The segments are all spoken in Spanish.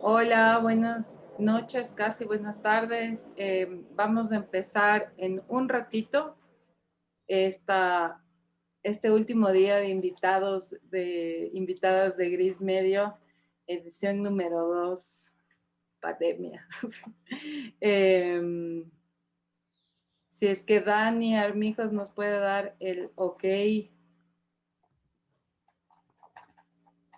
Hola, buenas noches, casi buenas tardes. Vamos a empezar en un ratito esta, este último día de invitadas de Gris Medio, edición número 2, pandemia. Eh, si es que Dani Armijos nos puede dar el ok.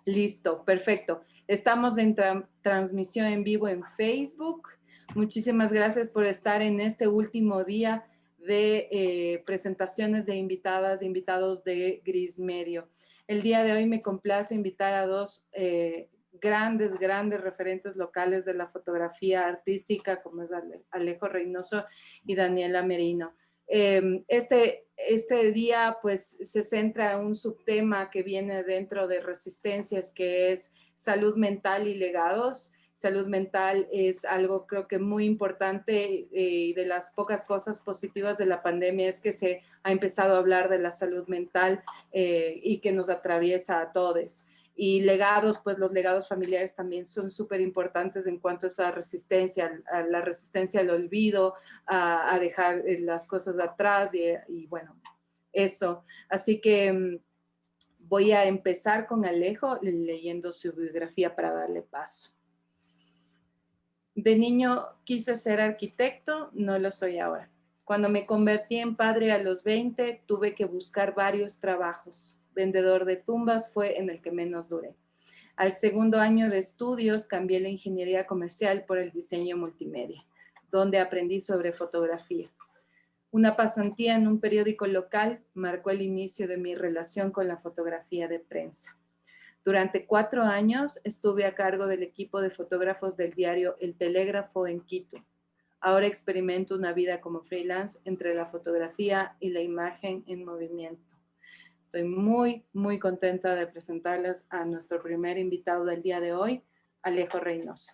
Listo, perfecto. Estamos en transmisión en vivo en Facebook. Muchísimas gracias por estar en este último día de presentaciones de invitadas e invitados de Gris Medio. El día de hoy me complace invitar a dos grandes referentes locales de la fotografía artística, como es Alejo Reynoso y Daniela Merino. Este día pues se centra en un subtema que viene dentro de Resistencias, que es salud mental y legados. Salud mental es algo creo que muy importante y de las pocas cosas positivas de la pandemia es que se ha empezado a hablar de la salud mental y que nos atraviesa a todos. Y legados, pues los legados familiares también son súper importantes en cuanto a esa resistencia, a la resistencia al olvido, a dejar las cosas atrás y bueno, eso. Así que voy a empezar con Alejo leyendo su biografía para darle paso. De niño quise ser arquitecto, no lo soy ahora. Cuando me convertí en padre a los 20, tuve que buscar varios trabajos. Vendedor de tumbas fue en el que menos duré. Al segundo año de estudios cambié la ingeniería comercial por el diseño multimedia, donde aprendí sobre fotografía. Una pasantía en un periódico local marcó el inicio de mi relación con la fotografía de prensa. Durante 4 años estuve a cargo del equipo de fotógrafos del diario El Telégrafo en Quito. Ahora experimento una vida como freelance entre la fotografía y la imagen en movimiento. Estoy muy contenta de presentarles a nuestro primer invitado del día de hoy, Alejo Reynoso.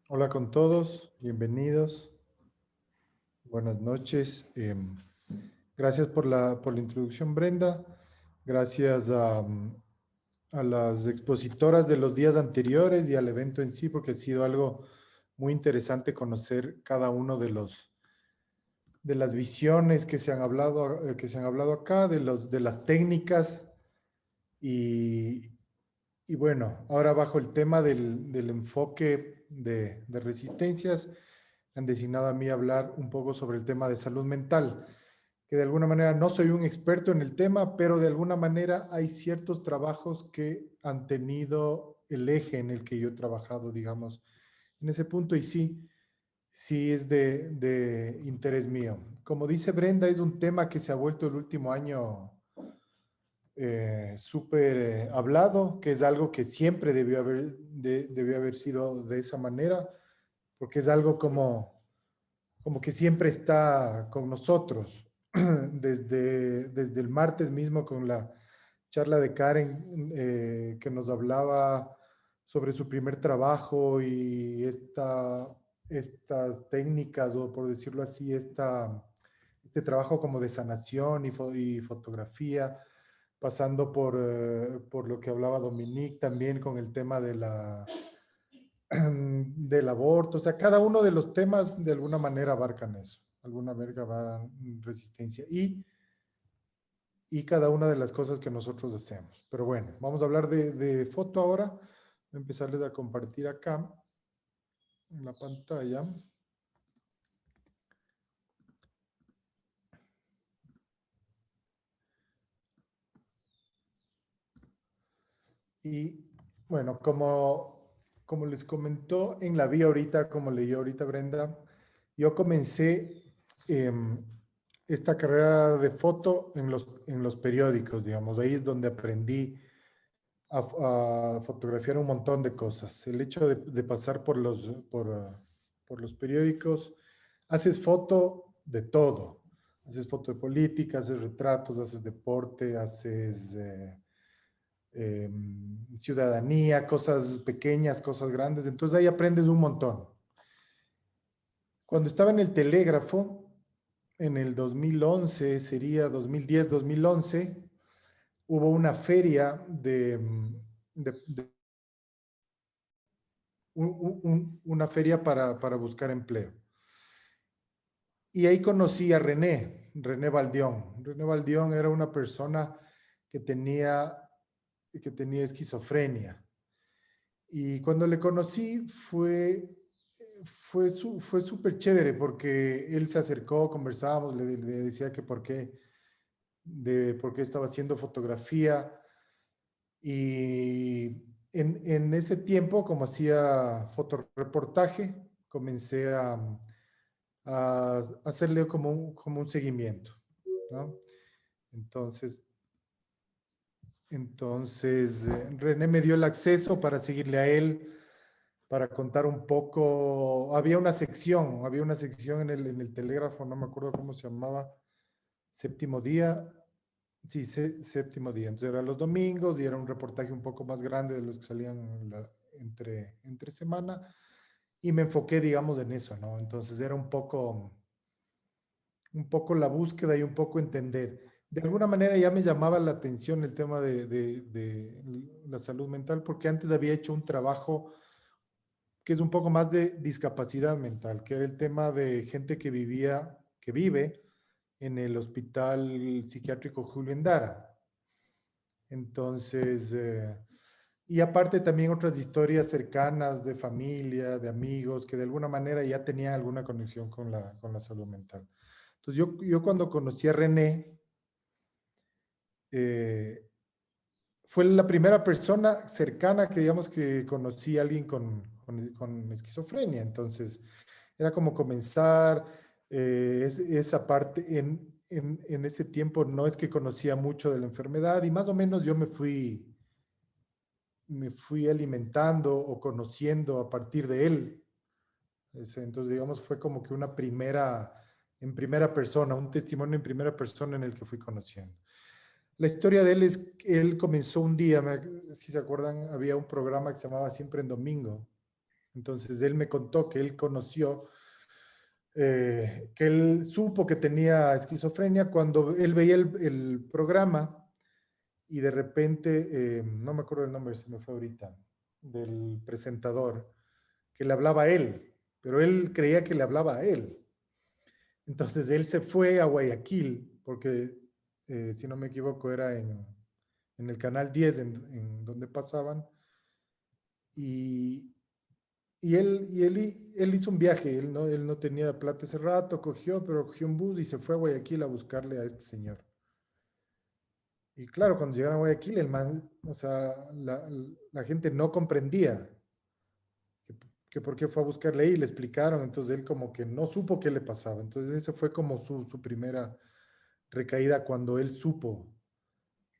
Hola con todos, bienvenidos. Buenas noches. Gracias por la introducción, Brenda. Gracias a las expositoras de los días anteriores y al evento en sí, porque ha sido algo muy interesante conocer cada uno de las visiones que se han hablado acá, de las técnicas y, y bueno, ahora bajo el tema del enfoque de resistencias, han designado a mí hablar un poco sobre el tema de salud mental, que de alguna manera no soy un experto en el tema, pero de alguna manera hay ciertos trabajos que han tenido el eje en el que yo he trabajado, digamos, en ese punto y sí es de interés mío. Como dice Brenda, es un tema que se ha vuelto el último año súper hablado, que es algo que siempre debió haber sido de esa manera, porque es algo como que siempre está con nosotros. Desde el martes mismo con la charla de Karen, que nos hablaba sobre su primer trabajo y estas técnicas, o por decirlo así, este trabajo como de sanación y fotografía, pasando por lo que hablaba Dominique también con el tema del aborto. O sea, cada uno de los temas de alguna manera abarcan eso, alguna manera va resistencia y cada una de las cosas que nosotros hacemos. Pero bueno, vamos a hablar de foto ahora. Voy a empezarles a compartir acá en la pantalla. Y bueno, como les comentó en la vía ahorita, como leyó ahorita Brenda, yo comencé eh, esta carrera de foto en los periódicos, digamos. Ahí es donde aprendí a fotografiar un montón de cosas. El hecho de pasar por los periódicos, haces foto de todo. Haces foto de política, haces retratos, haces deporte, haces ciudadanía, cosas pequeñas, cosas grandes. Entonces ahí aprendes un montón. Cuando estaba en el telégrafo, en el 2011, sería 2010, 2011, hubo una feria de una feria para buscar empleo. Y ahí conocí a René Baldión. René Baldión era una persona que tenía esquizofrenia. Y cuando le conocí fue súper chévere porque él se acercó, conversábamos, le decía que por qué estaba haciendo fotografía. Y en ese tiempo, como hacía fotoreportaje, comencé a hacerle como un seguimiento, ¿no? Entonces, René me dio el acceso para seguirle a él, para contar un poco. Había una sección en el telégrafo, no me acuerdo cómo se llamaba, Séptimo Día. Sí, Séptimo Día. Entonces era los domingos y era un reportaje un poco más grande de los que salían entre semana. Y me enfoqué, digamos, en eso, ¿no? Entonces era un poco la búsqueda y un poco entender. De alguna manera ya me llamaba la atención el tema de la salud mental, porque antes había hecho un trabajo que es un poco más de discapacidad mental, que era el tema de gente que vive en el hospital psiquiátrico Julio Endara. Entonces, y aparte también otras historias cercanas de familia, de amigos, que de alguna manera ya tenían alguna conexión con la salud mental. Entonces, yo cuando conocí a René, eh, fue la primera persona cercana que, digamos, que conocí a alguien con esquizofrenia. Entonces, era como comenzar esa parte. En ese tiempo no es que conocía mucho de la enfermedad y más o menos yo me fui alimentando o conociendo a partir de él. Entonces, digamos, fue como que en primera persona, un testimonio en primera persona en el que fui conociendo. La historia de él es que él comenzó un día, si se acuerdan, había un programa que se llamaba Siempre en Domingo. Entonces, él me contó que él conoció, que él supo que tenía esquizofrenia cuando él veía el programa y de repente, no me acuerdo el nombre, se me fue ahorita, del presentador, que le hablaba a él, pero él creía que le hablaba a él. Entonces él se fue a Guayaquil, porque si no me equivoco era en el canal 10 en donde pasaban, y, y él hizo un viaje. Él no tenía plata ese rato, pero cogió un bus y se fue a Guayaquil a buscarle a este señor. Y claro, cuando llegaron a Guayaquil, el man, o sea, la gente no comprendía que, que por qué fue a buscarle ahí, le explicaron, entonces él como que no supo qué le pasaba. Entonces ese fue como su primera recaída cuando él supo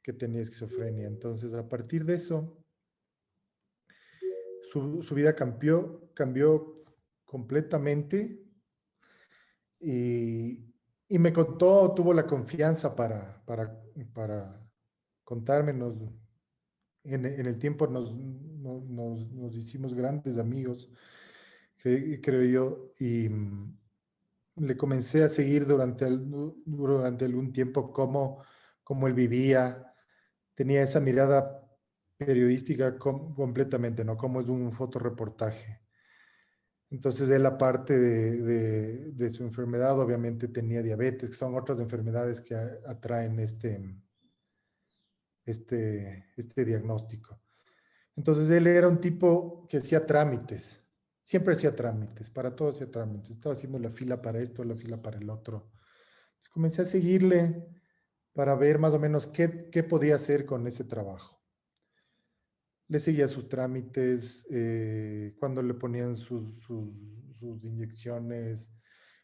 que tenía esquizofrenia. Entonces a partir de eso, su vida cambió completamente y, y me contó, tuvo la confianza para contármenos. En el tiempo nos hicimos grandes amigos, creo yo, y le comencé a seguir durante algún tiempo cómo él vivía. Tenía esa mirada periodística completamente, ¿no? Como es un fotoreportaje. Entonces él, aparte de su enfermedad, obviamente tenía diabetes, que son otras enfermedades que atraen este diagnóstico. Entonces él era un tipo que hacía trámites, siempre hacía trámites, para todo hacía trámites. Estaba haciendo la fila para esto, la fila para el otro. Entonces comencé a seguirle para ver más o menos qué podía hacer con ese trabajo. Le seguía sus trámites, cuando le ponían sus inyecciones,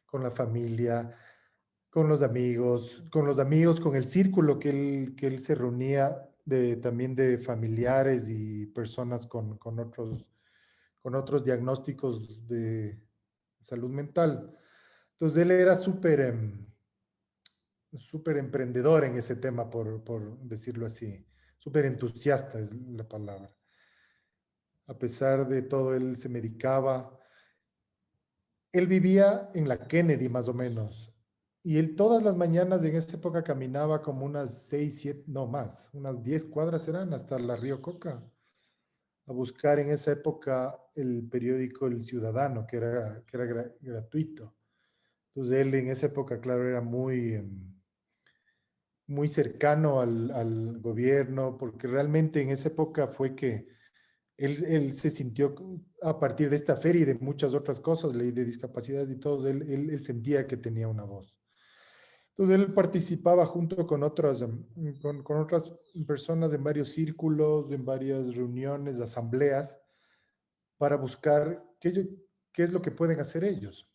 con la familia, con los amigos, con el círculo que él se reunía también de familiares y personas con otros diagnósticos de salud mental. Entonces él era súper emprendedor en ese tema, por decirlo así. Súper entusiasta es la palabra. A pesar de todo, él se medicaba. Él vivía en la Kennedy, más o menos. Y él todas las mañanas en esa época caminaba como unas 6, 7, no más, unas 10 cuadras eran hasta la Río Coca. a buscar en esa época el periódico El Ciudadano, que era gratuito. Entonces él en esa época, claro, era muy cercano al gobierno, porque realmente en esa época fue que él se sintió a partir de esta feria y de muchas otras cosas, ley de discapacidades y todo, él sentía que tenía una voz. Entonces él participaba junto con otras personas en varios círculos, en varias reuniones, asambleas, para buscar qué es lo que pueden hacer ellos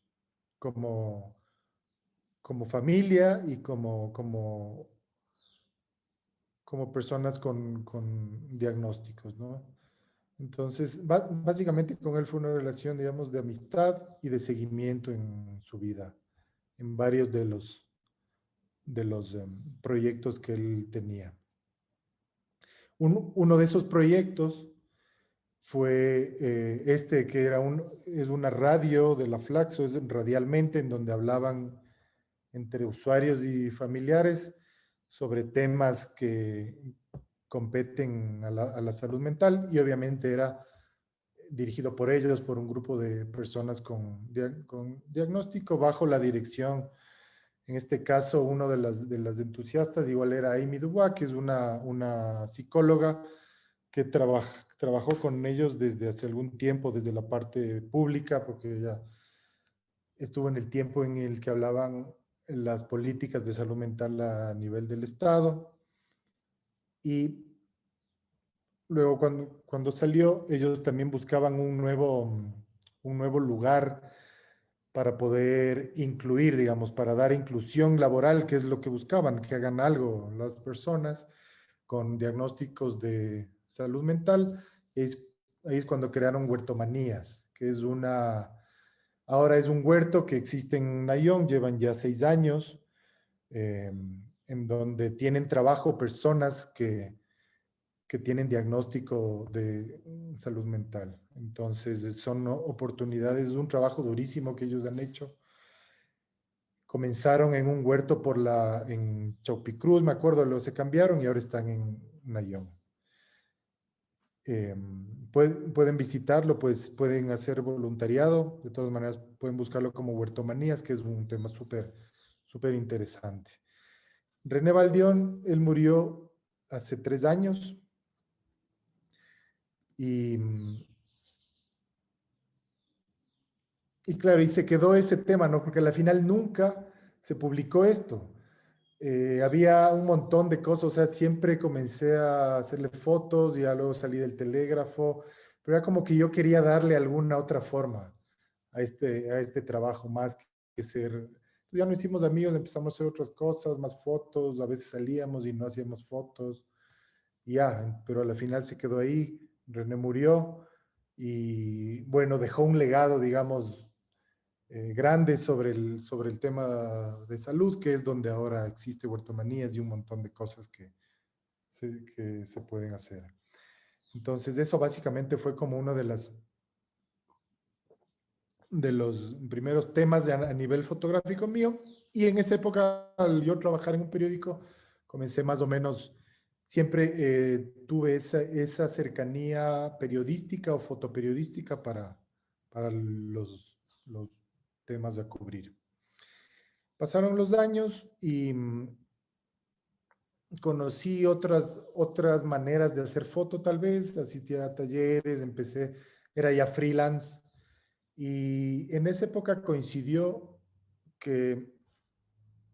como, como familia y como personas con diagnósticos, ¿no? Entonces, básicamente con él fue una relación, digamos, de amistad y de seguimiento en su vida, en varios de los proyectos que él tenía. Uno de esos proyectos fue que es una radio de la Flaxo, es radialmente en donde hablaban entre usuarios y familiares sobre temas que competen a la salud mental, y obviamente era dirigido por ellos, por un grupo de personas con diagnóstico bajo la dirección. En este caso, uno de las entusiastas igual era Amy Dubois, que es una psicóloga que trabajó con ellos desde hace algún tiempo, desde la parte pública, porque ella estuvo en el tiempo en el que hablaban las políticas de salud mental a nivel del Estado. Y luego cuando salió, ellos también buscaban un nuevo lugar para poder incluir, digamos, para dar inclusión laboral, que es lo que buscaban, que hagan algo las personas con diagnósticos de salud mental. Ahí es cuando crearon Huertomanías, que ahora es un huerto que existe en Nayón, llevan ya 6 años, en donde tienen trabajo personas que tienen diagnóstico de salud mental. Entonces, son oportunidades, es un trabajo durísimo que ellos han hecho. Comenzaron en un huerto en Chaupicruz, me acuerdo, luego se cambiaron y ahora están en Nayón. Pueden visitarlo, pues pueden hacer voluntariado, de todas maneras pueden buscarlo como Huertomanías, que es un tema súper, súper interesante. René Baldión, él murió hace 3 años y, y claro, y se quedó ese tema, ¿no? Porque al final nunca se publicó esto. Había un montón de cosas, o sea, siempre comencé a hacerle fotos, y ya luego salí del telégrafo, pero era como que yo quería darle alguna otra forma a este trabajo, más que ser, ya no hicimos amigos, empezamos a hacer otras cosas, más fotos, a veces salíamos y no hacíamos fotos, y ya, pero al final se quedó ahí. René murió y bueno, dejó un legado, digamos, grande sobre el tema de salud, que es donde ahora existe Huertomanías y un montón de cosas que se pueden hacer. Entonces, eso básicamente fue como uno de los primeros temas a nivel fotográfico mío. Y en esa época, al yo trabajar en un periódico, comencé más o menos, siempre tuve esa cercanía periodística o fotoperiodística para los temas a cubrir. Pasaron los años y conocí otras maneras de hacer foto, tal vez, asistía a talleres, era ya freelance, y en esa época coincidió que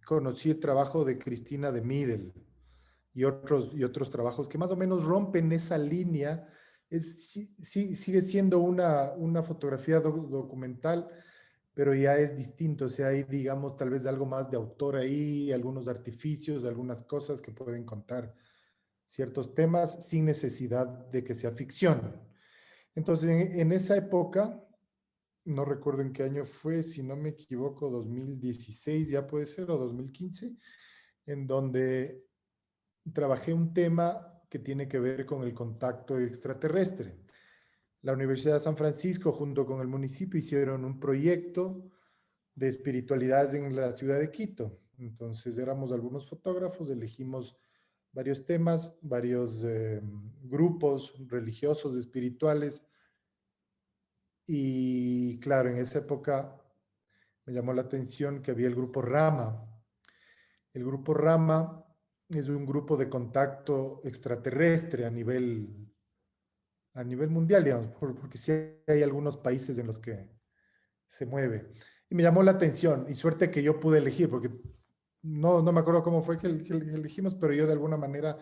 conocí el trabajo de Cristina de Middel y otros trabajos que más o menos rompen esa línea. Sigue siendo una fotografía documental, pero ya es distinto, o sea, hay, digamos, tal vez algo más de autor ahí, algunos artificios, algunas cosas que pueden contar ciertos temas sin necesidad de que sea ficción. Entonces, en esa época, no recuerdo en qué año fue, si no me equivoco, 2016 ya puede ser, o 2015, en donde trabajé un tema que tiene que ver con el contacto extraterrestre. La Universidad de San Francisco, junto con el municipio, hicieron un proyecto de espiritualidades en la ciudad de Quito. Entonces éramos algunos fotógrafos, elegimos varios temas, varios grupos religiosos, espirituales. Y claro, en esa época me llamó la atención que había el grupo Rama. El grupo Rama es un grupo de contacto extraterrestre a nivel mundial, digamos, porque sí hay algunos países en los que se mueve. Y me llamó la atención, y suerte que yo pude elegir, porque no me acuerdo cómo fue que elegimos, pero yo de alguna manera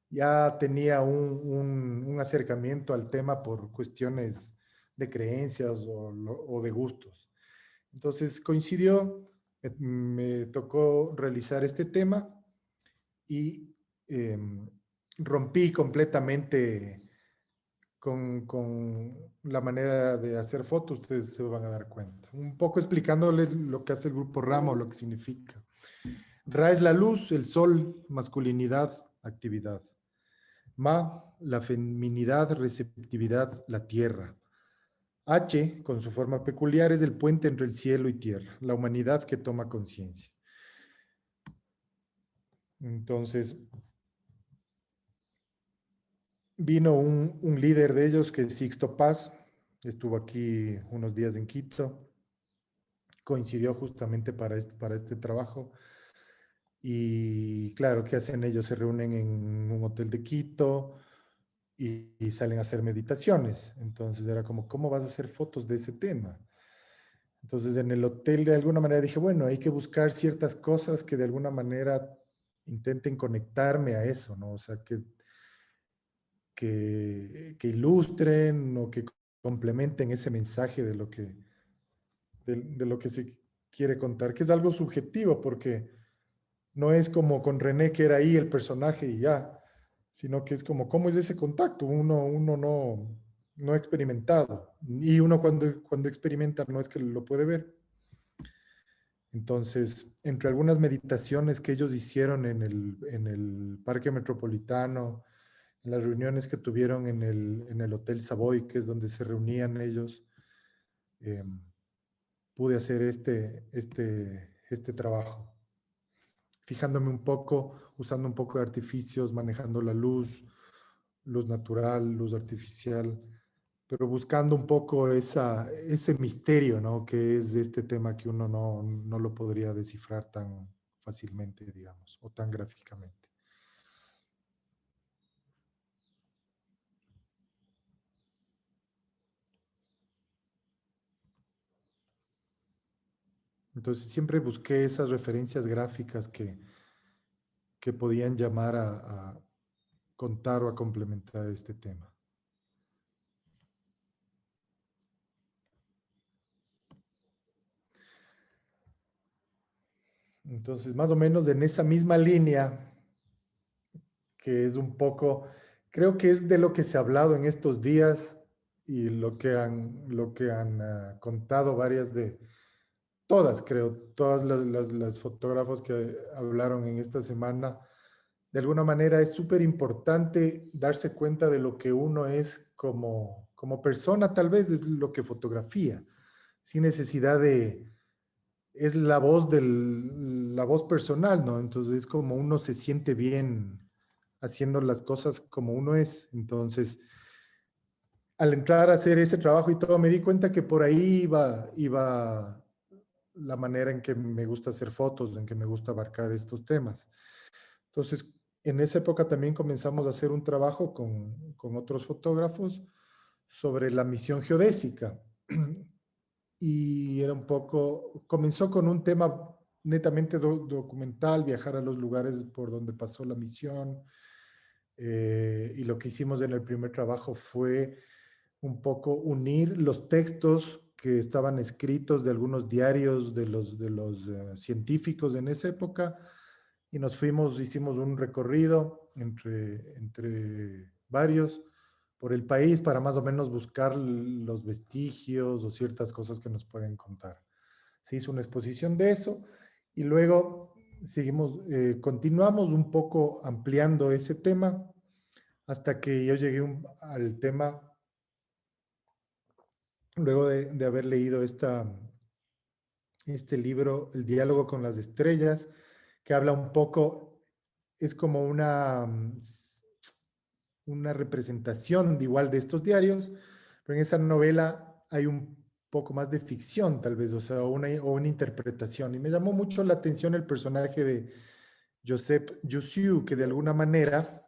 ya tenía un acercamiento al tema por cuestiones de creencias o de gustos. Entonces coincidió, me tocó realizar este tema y eh, rompí completamente con la manera de hacer fotos, ustedes se van a dar cuenta. Un poco explicándoles lo que hace el grupo Rama o lo que significa. Ra es la luz, el sol, masculinidad, actividad. Ma, la feminidad, receptividad, la tierra. H, con su forma peculiar, es el puente entre el cielo y tierra, la humanidad que toma conciencia. Entonces, vino un líder de ellos, que es Sixto Paz, estuvo aquí unos días en Quito, coincidió justamente para este trabajo. Y claro, ¿qué hacen ellos? Se reúnen en un hotel de Quito y salen a hacer meditaciones. Entonces era como, ¿cómo vas a hacer fotos de ese tema? Entonces en el hotel de alguna manera dije, bueno, hay que buscar ciertas cosas que de alguna manera intenten conectarme a eso, ¿no? O sea, que ilustren o que complementen ese mensaje de lo que se quiere contar, que es algo subjetivo, porque no es como con René, que era ahí el personaje y ya, sino que es como, ¿cómo es ese contacto? Uno no ha experimentado. Y uno cuando experimenta no es que lo puede ver. Entonces, entre algunas meditaciones que ellos hicieron en el Parque Metropolitano, en las reuniones que tuvieron en el Hotel Savoy, que es donde se reunían ellos, eh, pude hacer este trabajo, fijándome un poco, usando un poco de artificios, manejando la luz, luz natural, luz artificial, pero buscando un poco ese misterio, ¿no? Que es este tema que uno no lo podría descifrar tan fácilmente, digamos, o tan gráficamente. Entonces siempre busqué esas referencias gráficas que podían llamar a contar o a complementar este tema. Entonces, más o menos en esa misma línea, que es un poco, creo que es de lo que se ha hablado en estos días y lo que han contado varias de, todas creo, todas las fotógrafos que hablaron en esta semana, de alguna manera es súper importante darse cuenta de lo que uno es como persona, tal vez es lo que fotografía, sin necesidad de, es la voz personal, ¿no? Entonces es como uno se siente bien haciendo las cosas como uno es. Entonces, al entrar a hacer ese trabajo y todo, me di cuenta que por ahí iba la manera en que me gusta hacer fotos, en que me gusta abarcar estos temas. Entonces, en esa época también comenzamos a hacer un trabajo con otros fotógrafos sobre la misión geodésica. Y era un poco, comenzó con un tema netamente documental, viajar a los lugares por donde pasó la misión. Y lo que hicimos en el primer trabajo fue un poco unir los textos que estaban escritos de algunos diarios de los científicos en esa época y hicimos un recorrido entre varios por el país para más o menos buscar los vestigios o ciertas cosas que nos pueden contar. Se hizo una exposición de eso y luego continuamos un poco ampliando ese tema hasta que yo llegué al tema, luego de haber leído este libro, El diálogo con las estrellas, que habla un poco es como una representación de igual de estos diarios, pero en esa novela hay un poco más de ficción, tal vez, o sea, o una interpretación. Y me llamó mucho la atención el personaje de Joseph Jussieu, que de alguna manera,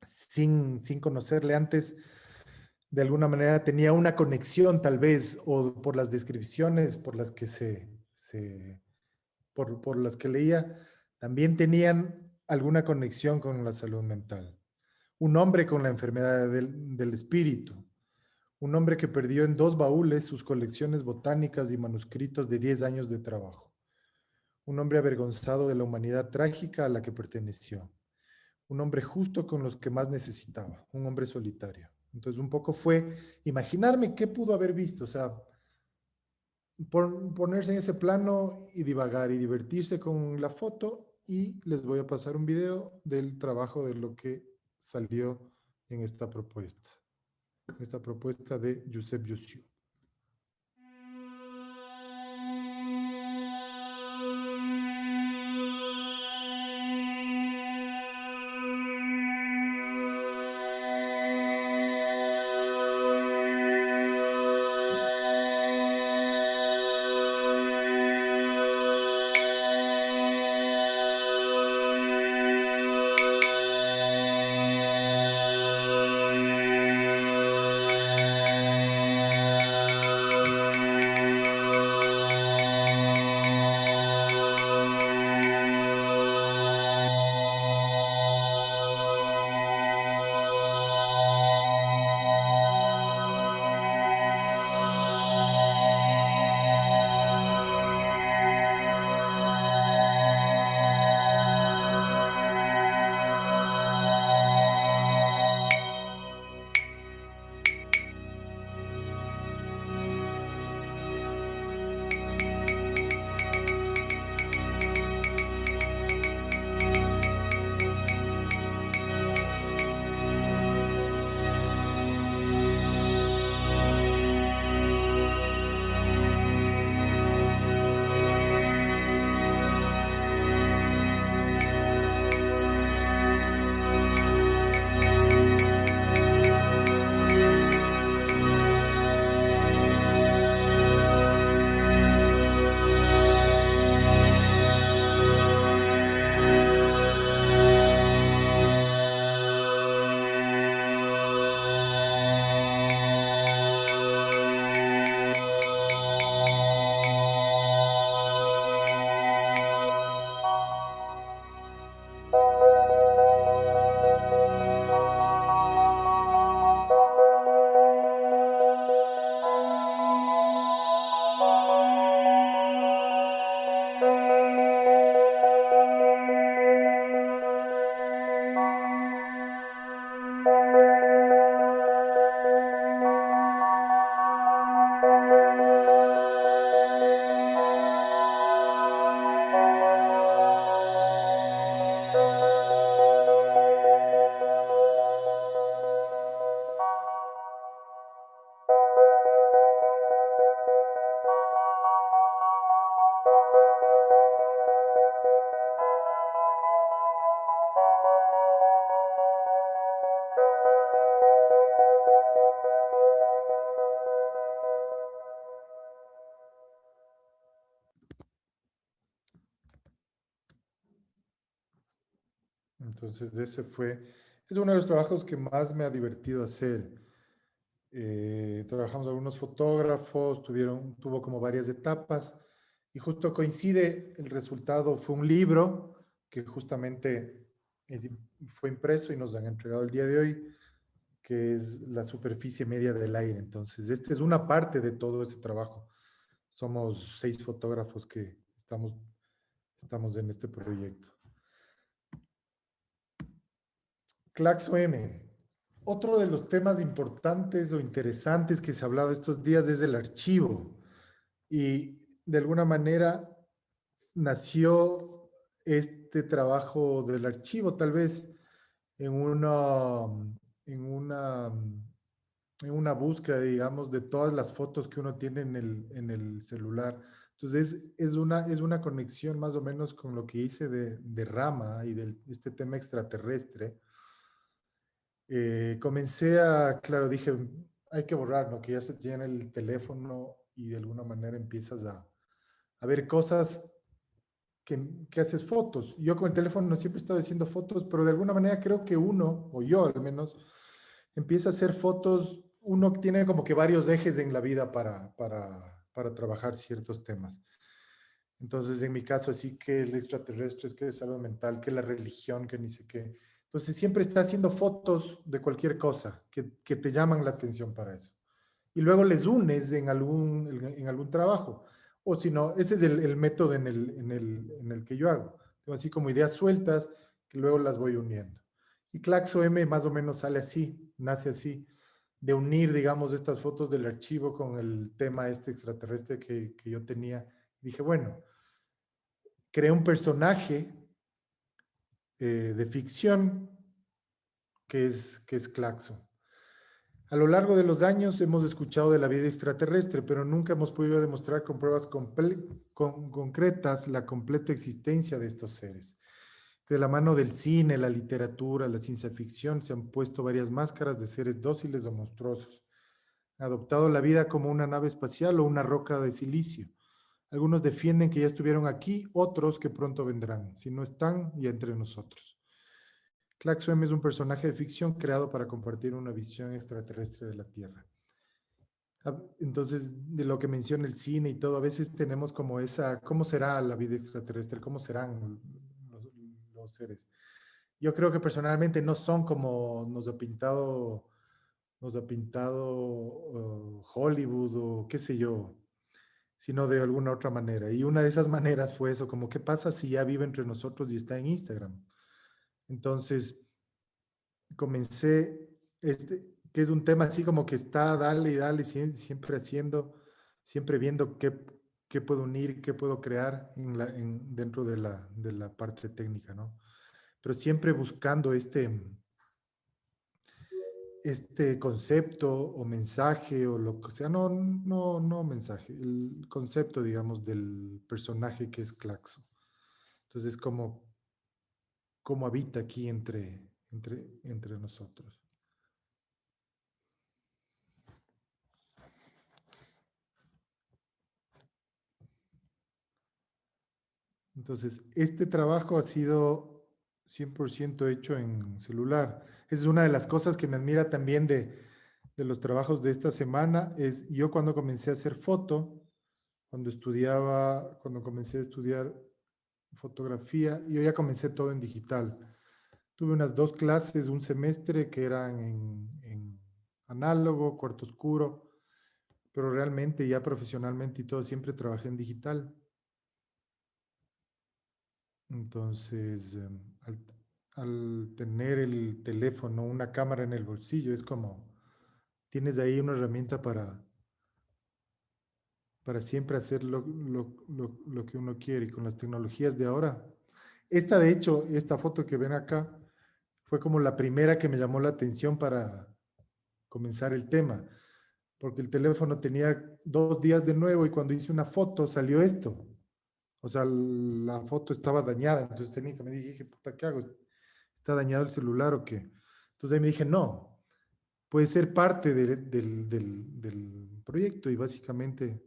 sin conocerle antes, de alguna manera tenía una conexión, tal vez, o por las descripciones por las que por las que leía, también tenían alguna conexión con la salud mental. Un hombre con la enfermedad del espíritu, un hombre que perdió en 2 baúles sus colecciones botánicas y manuscritos de 10 años de trabajo, un hombre avergonzado de la humanidad trágica a la que perteneció, un hombre justo con los que más necesitaba, un hombre solitario. Entonces un poco fue imaginarme qué pudo haber visto, o sea, ponerse en ese plano y divagar y divertirse con la foto, y les voy a pasar un video del trabajo de lo que salió en esta propuesta de Joseph Jussieu. Entonces, es uno de los trabajos que más me ha divertido hacer. Trabajamos algunos fotógrafos, tuvo como varias etapas, y justo coincide, el resultado fue un libro que justamente fue impreso y nos han entregado el día de hoy, que es La superficie media del aire. Entonces, esta es una parte de todo ese trabajo. Somos 6 fotógrafos que estamos en este proyecto. Claxo M. Otro de los temas importantes o interesantes que se ha hablado estos días es el archivo. Y de alguna manera nació este trabajo del archivo, tal vez en en una, en una búsqueda, digamos, de todas las fotos que uno tiene en el celular. Entonces Entonces, es una conexión más o menos con lo que hice de Rama y de este tema extraterrestre. Comencé claro, dije, hay que borrar, ¿no? Que ya se tiene el teléfono y de alguna manera empiezas a ver cosas que haces fotos. Yo con el teléfono no siempre he estado haciendo fotos, pero de alguna manera creo que uno, o yo al menos, empieza a hacer fotos. Uno tiene como que varios ejes en la vida para trabajar ciertos temas. Entonces, en mi caso, así que el extraterrestre, es que es salud mental, que la religión, que ni sé qué. Entonces, siempre está haciendo fotos de cualquier cosa que te llaman la atención para eso. Y luego les unes en algún trabajo. O si no, ese es el método en el que yo hago. Tengo así como ideas sueltas que luego las voy uniendo. Y Claxo M más o menos sale así, nace así, de unir, digamos, estas fotos del archivo con el tema este extraterrestre que yo tenía. Dije, bueno, creé un personaje de ficción que es Claxo. A lo largo de los años hemos escuchado de la vida extraterrestre, pero nunca hemos podido demostrar con pruebas concretas la completa existencia de estos seres. De la mano del cine, la literatura, la ciencia ficción, se han puesto varias máscaras de seres dóciles o monstruosos. Han adoptado la vida como una nave espacial o una roca de silicio. Algunos defienden que ya estuvieron aquí, otros que pronto vendrán. Si no están, ya entre nosotros. Claxo M es un personaje de ficción creado para compartir una visión extraterrestre de la Tierra. Entonces, de lo que menciona el cine y todo, a veces tenemos como ¿cómo será la vida extraterrestre? ¿Cómo serán los seres? Yo creo que personalmente no son como nos ha pintado Hollywood o qué sé yo, sino de alguna otra manera. Y una de esas maneras fue eso, como qué pasa si ya vive entre nosotros y está en Instagram. Entonces, comencé, que es un tema así como que está, dale y dale, siempre haciendo, siempre viendo qué puedo unir, qué puedo crear dentro de la parte técnica, ¿no? Pero siempre buscando este concepto o mensaje o lo que sea, no mensaje, el concepto, digamos, del personaje que es Claxo. Entonces, cómo habita aquí entre nosotros. Entonces, este trabajo ha sido 100% hecho en celular. Es una de las cosas que me admira también de los trabajos de esta semana, es yo cuando comencé a hacer foto, cuando comencé a estudiar fotografía, yo ya comencé todo en digital. Tuve unas 2 clases, un semestre que eran en análogo, cuarto oscuro, pero realmente ya profesionalmente y todo, siempre trabajé en digital. Entonces, al tener el teléfono, una cámara en el bolsillo, es como, tienes ahí una herramienta para siempre hacer lo que uno quiere y con las tecnologías de ahora. De hecho, esta foto que ven acá fue como la primera que me llamó la atención para comenzar el tema, porque el teléfono tenía 2 días de nuevo y cuando hice una foto salió esto. O sea, la foto estaba dañada, entonces técnicamente me dije, puta, ¿qué hago? ¿Está dañado el celular o qué? Entonces ahí me dije, no, puede ser parte del proyecto y básicamente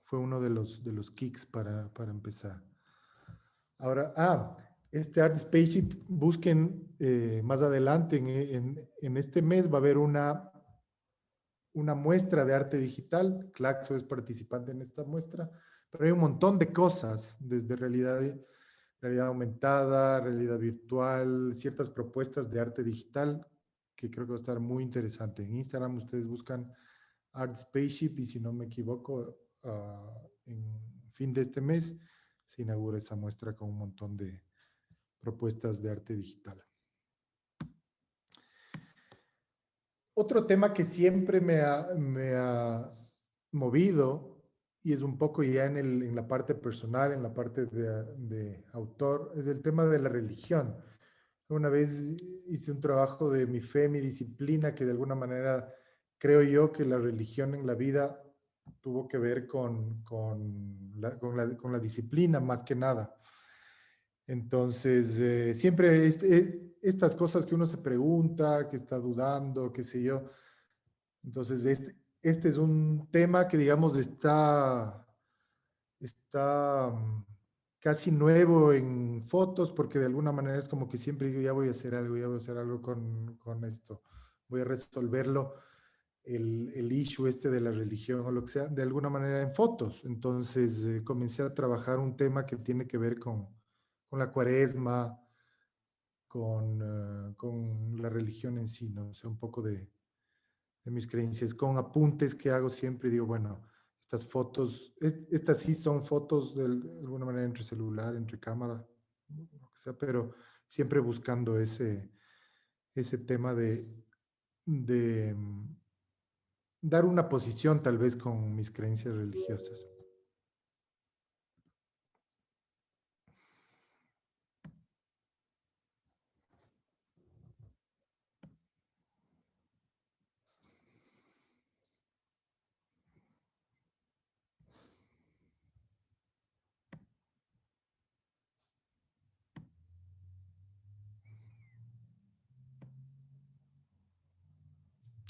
fue uno de los kicks para empezar. Ahora, este Art Spaceship, busquen más adelante, en este mes va a haber una muestra de arte digital. Claxo es participante en esta muestra, pero hay un montón de cosas, desde realidad aumentada, realidad virtual, ciertas propuestas de arte digital que creo que va a estar muy interesante. En Instagram ustedes buscan Art Spaceship y si no me equivoco, en fin de este mes se inaugura esa muestra con un montón de propuestas de arte digital. Otro tema que siempre me ha movido y es un poco ya en la parte personal, en la parte de autor, es el tema de la religión. Una vez hice un trabajo de mi fe, mi disciplina, que de alguna manera creo yo que la religión en la vida tuvo que ver con la disciplina más que nada. Entonces, siempre estas cosas que uno se pregunta, que está dudando, qué sé yo. Entonces, este es un tema que, digamos, está casi nuevo en fotos, porque de alguna manera es como que siempre digo, ya voy a hacer algo, ya voy a hacer algo con esto. Voy a resolverlo, el issue este de la religión o lo que sea, de alguna manera en fotos. Entonces, comencé a trabajar un tema que tiene que ver con la cuaresma, con la religión en sí, ¿no? O sea, un poco de mis creencias, con apuntes que hago siempre. Digo, bueno, estas fotos, estas sí son fotos de alguna manera entre celular, entre cámara, lo que sea, pero siempre buscando ese tema de dar una posición tal vez con mis creencias religiosas.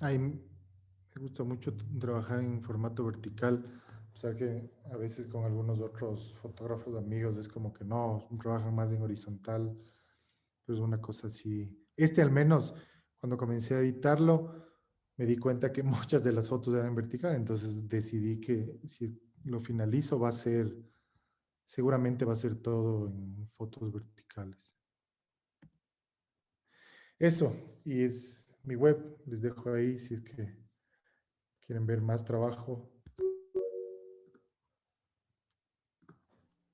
Ay, me gusta mucho trabajar en formato vertical, a pesar que a veces con algunos otros fotógrafos amigos es como que no, trabajan más en horizontal, pero es una cosa así. Al menos, cuando comencé a editarlo, me di cuenta que muchas de las fotos eran vertical, entonces decidí que si lo finalizo seguramente va a ser todo en fotos verticales. Eso, y es mi web, les dejo ahí si es que quieren ver más trabajo.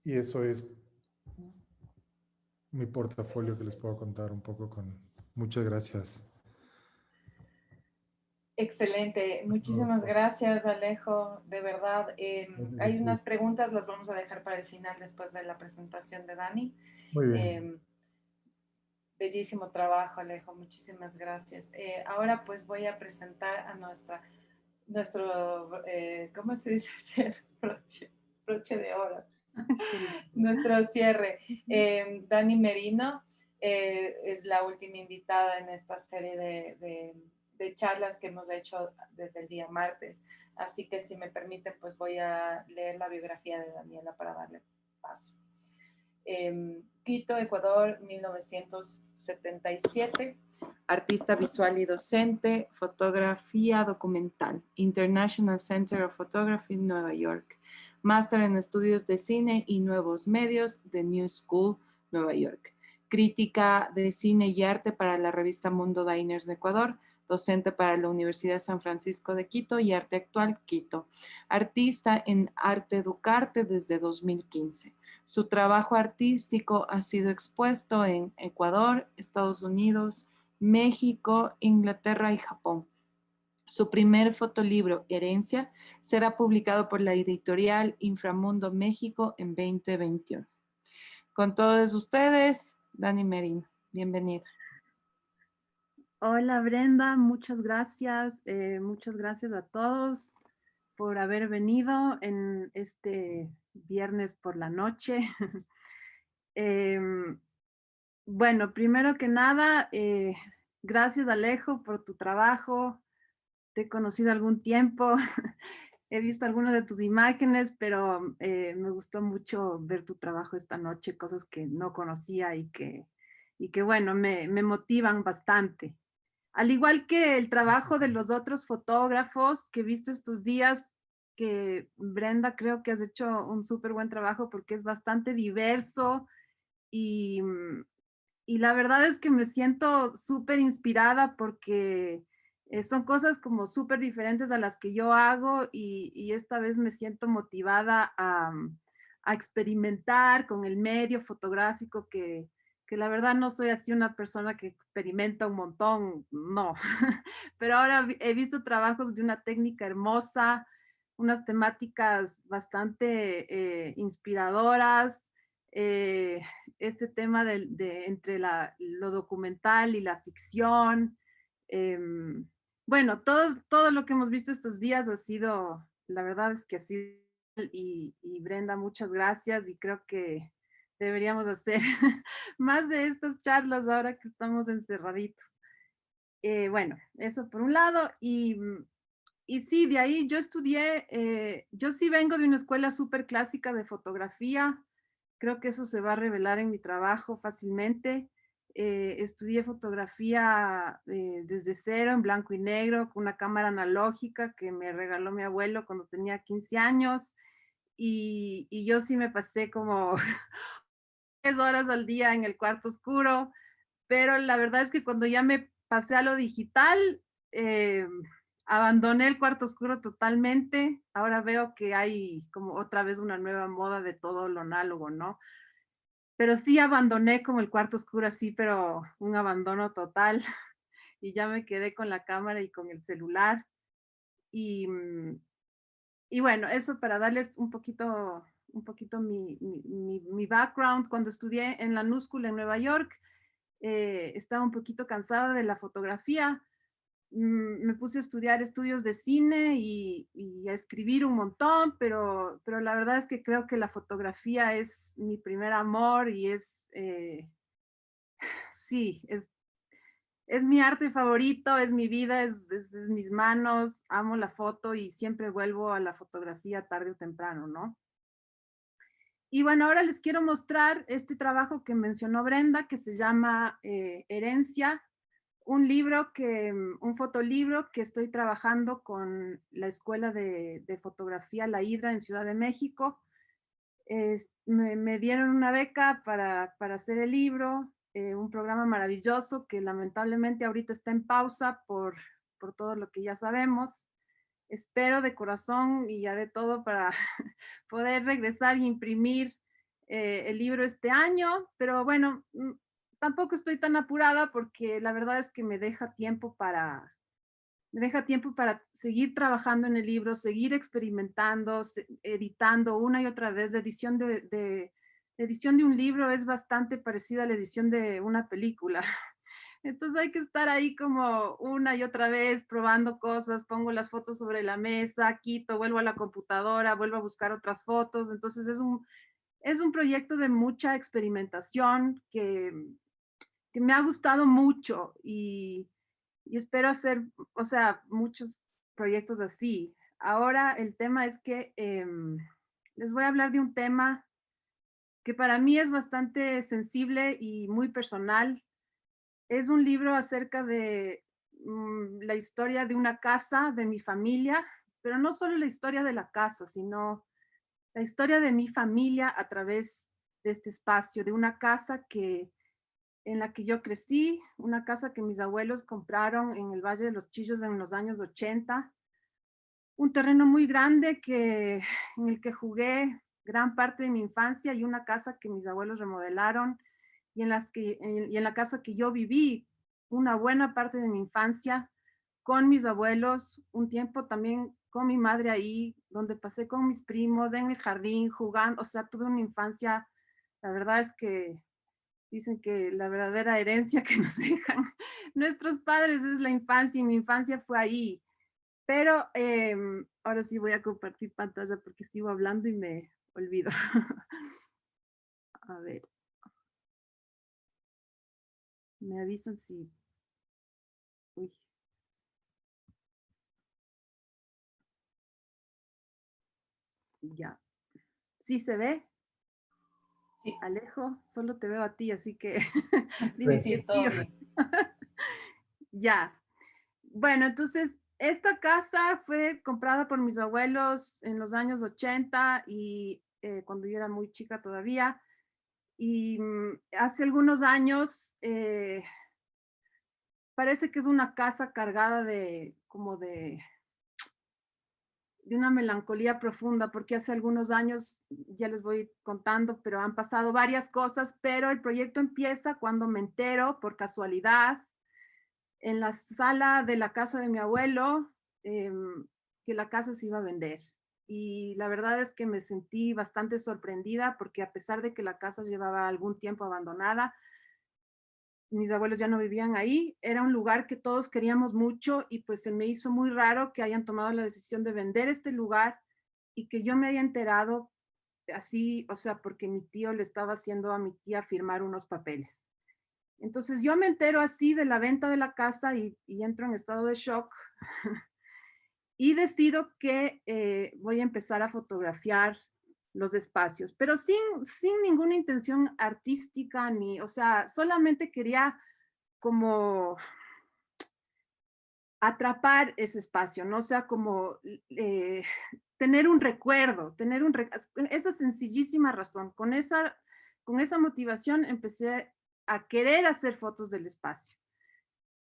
Y eso es mi portafolio que les puedo contar un poco con muchas gracias. Excelente, muchísimas gracias Alejo, de verdad. Gracias a Hay ti. unas preguntas, las vamos a dejar para el final después de la presentación de Dani. Muy bien. Eh, Bellísimo trabajo Alejo, muchísimas gracias. Ahora pues voy a presentar a nuestro, ¿cómo se dice? Broche de oro. Nuestro cierre. Dani Merino es la última invitada en esta serie de charlas que hemos hecho desde el día martes. Así que si me permiten, pues voy a leer la biografía de Daniela para darle paso. Quito, Ecuador, 1977. Artista visual y docente, fotografía documental, International Center of Photography, Nueva York. Máster en estudios de cine y nuevos medios de New School, Nueva York. Crítica de cine y arte para la revista Mundo Diners de Ecuador. Docente para la Universidad de San Francisco de Quito y Arte Actual, Quito. Artista en Arte Educarte desde 2015. Su trabajo artístico ha sido expuesto en Ecuador, Estados Unidos, México, Inglaterra y Japón. Su primer fotolibro, Herencia, será publicado por la editorial Inframundo México en 2021. Con todos ustedes, Dani Merino. Bienvenida. Hola Brenda, muchas gracias. Muchas gracias a todos por haber venido en este viernes por la noche. Bueno, primero que nada, gracias Alejo por tu trabajo. Te he conocido algún tiempo. He visto algunas de tus imágenes, pero me gustó mucho ver tu trabajo esta noche, cosas que no conocía y que bueno, me motivan bastante. Al igual que el trabajo de los otros fotógrafos que he visto estos días, que Brenda, creo que has hecho un súper buen trabajo porque es bastante diverso y, y la verdad es que me siento súper inspirada porque son cosas como súper diferentes a las que yo hago y esta vez me siento motivada a experimentar con el medio fotográfico que la verdad no soy así una persona que experimenta un montón, no. Pero ahora he visto trabajos de una técnica hermosa, unas temáticas bastante inspiradoras. eh, este tema entre lo documental y la ficción. Bueno, todo lo que hemos visto estos días ha sido la verdad es que sí, y Brenda, muchas gracias, y creo que deberíamos hacer más de estas charlas ahora que estamos encerraditos. Bueno, eso por un lado, y sí, de ahí yo estudié, yo sí vengo de una escuela súper clásica de fotografía, creo que eso se va a revelar en mi trabajo fácilmente. Estudié fotografía desde cero, en blanco y negro, con una cámara analógica que me regaló mi abuelo cuando tenía 15 años, y yo sí me pasé como 3 horas al día en el cuarto oscuro, pero la verdad es que cuando ya me pasé a lo digital, eh, abandoné el cuarto oscuro totalmente. Ahora veo que hay como otra vez una nueva moda de todo lo análogo, ¿no? Pero sí abandoné como el cuarto oscuro así, pero un abandono total y ya me quedé con la cámara y con el celular. Y, y bueno, eso para darles un poquito mi background. Cuando estudié en la New School en Nueva York, estaba un poquito cansada de la fotografía. Me puse a estudiar estudios de cine y a escribir un montón, pero la verdad es que creo que la fotografía es mi primer amor y sí, es mi arte favorito, es mi vida, es mis manos, amo la foto y siempre vuelvo a la fotografía tarde o temprano, ¿no? Y bueno, ahora les quiero mostrar este trabajo que mencionó Brenda, que se llama Herencia, un libro un fotolibro que estoy trabajando con la Escuela de Fotografía La Hidra en Ciudad de México. Me dieron una beca para hacer el libro, un programa maravilloso que lamentablemente ahorita está en pausa por todo lo que ya sabemos. Espero de corazón y haré todo para poder regresar y imprimir el libro este año, pero bueno, tampoco estoy tan apurada porque la verdad es que me deja tiempo para seguir trabajando en el libro, seguir experimentando, editando una y otra vez. La edición de un libro es bastante parecida a la edición de una película. Entonces hay que estar ahí como una y otra vez probando cosas, pongo las fotos sobre la mesa, quito, vuelvo a la computadora, vuelvo a buscar otras fotos. Entonces es un proyecto de mucha experimentación que me ha gustado mucho y espero hacer, o sea, muchos proyectos así. Ahora el tema es que les voy a hablar de un tema que para mí es bastante sensible y muy personal. Es un libro acerca de la historia de una casa, de mi familia, pero no solo la historia de la casa, sino la historia de mi familia a través de este espacio, de una casa en la que yo crecí, una casa que mis abuelos compraron en el Valle de los Chillos en los años 80, un terreno muy grande en el que jugué gran parte de mi infancia y una casa que mis abuelos remodelaron y en la casa que yo viví una buena parte de mi infancia con mis abuelos, un tiempo también con mi madre ahí, donde pasé con mis primos en el jardín jugando, o sea, tuve una infancia, la verdad es que dicen que la verdadera herencia que nos dejan nuestros padres es la infancia y mi infancia fue ahí. Pero ahora sí voy a compartir pantalla porque sigo hablando y me olvido. A ver, me avisan si... Uy, ya. ¿Sí se ve? Sí, Alejo, solo te veo a ti, así que sí, dime si sí, es tío. todo bien. Ya. Bueno, entonces, esta casa fue comprada por mis abuelos en los años 80 y cuando yo era muy chica todavía. Y hace algunos años parece que es una casa cargada como de una melancolía profunda, porque hace algunos años, ya les voy contando, pero han pasado varias cosas, pero el proyecto empieza cuando me entero por casualidad en la sala de la casa de mi abuelo que la casa se iba a vender. Y la verdad es que me sentí bastante sorprendida porque a pesar de que la casa llevaba algún tiempo abandonada, mis abuelos ya no vivían ahí, era un lugar que todos queríamos mucho y pues se me hizo muy raro que hayan tomado la decisión de vender este lugar y que yo me haya enterado así, o sea, porque mi tío le estaba haciendo a mi tía firmar unos papeles. Entonces yo me entero así de la venta de la casa y entro en estado de shock y decido que voy a empezar a fotografiar los espacios, pero sin ninguna intención artística ni, o sea, solamente quería como atrapar ese espacio, ¿no? O sea, como tener un recuerdo, esa sencillísima razón. Con esa motivación empecé a querer hacer fotos del espacio.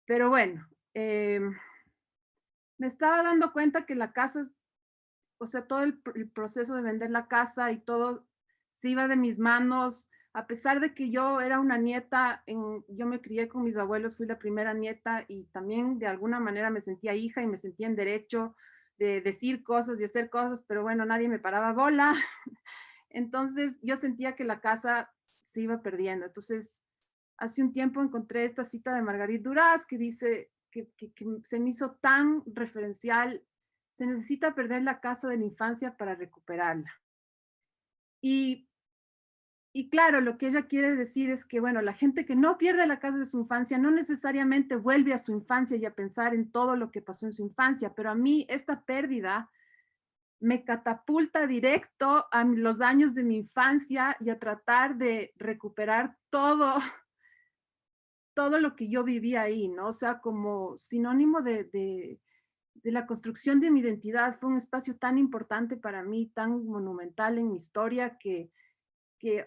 Pero bueno, me estaba dando cuenta que la casa, o sea, todo el proceso de vender la casa y todo se iba de mis manos, a pesar de que yo era una nieta, yo me crié con mis abuelos, fui la primera nieta y también de alguna manera me sentía hija y me sentía en derecho de decir cosas, de hacer cosas, pero bueno, nadie me paraba bola. Entonces yo sentía que la casa se iba perdiendo. Entonces, hace un tiempo encontré esta cita de Marguerite Duras que dice que se me hizo tan referencial: se necesita perder la casa de la infancia para recuperarla. Y, y claro, lo que ella quiere decir es que, bueno, la gente que no pierde la casa de su infancia no necesariamente vuelve a su infancia y a pensar en todo lo que pasó en su infancia, pero a mí esta pérdida me catapulta directo a los años de mi infancia y a tratar de recuperar todo lo que yo viví ahí, ¿no? O sea, como sinónimo de la construcción de mi identidad. Fue un espacio tan importante para mí, tan monumental en mi historia,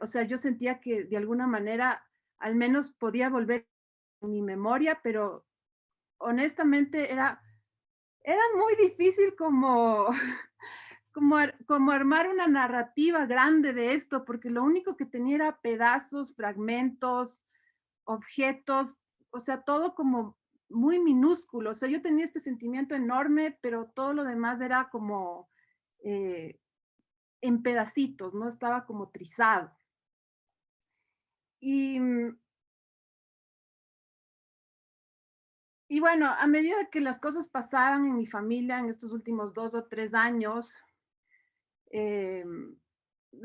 o sea, yo sentía que de alguna manera al menos podía volver a mi memoria, pero honestamente era muy difícil como, como armar una narrativa grande de esto, porque lo único que tenía era pedazos, fragmentos, objetos, o sea, todo como muy minúsculo. O sea, yo tenía este sentimiento enorme, pero todo lo demás era como eh, en pedacitos, ¿no? Estaba como trizado. Y, y bueno, a medida que las cosas pasaban en mi familia en estos últimos 2 o 3 años, eh,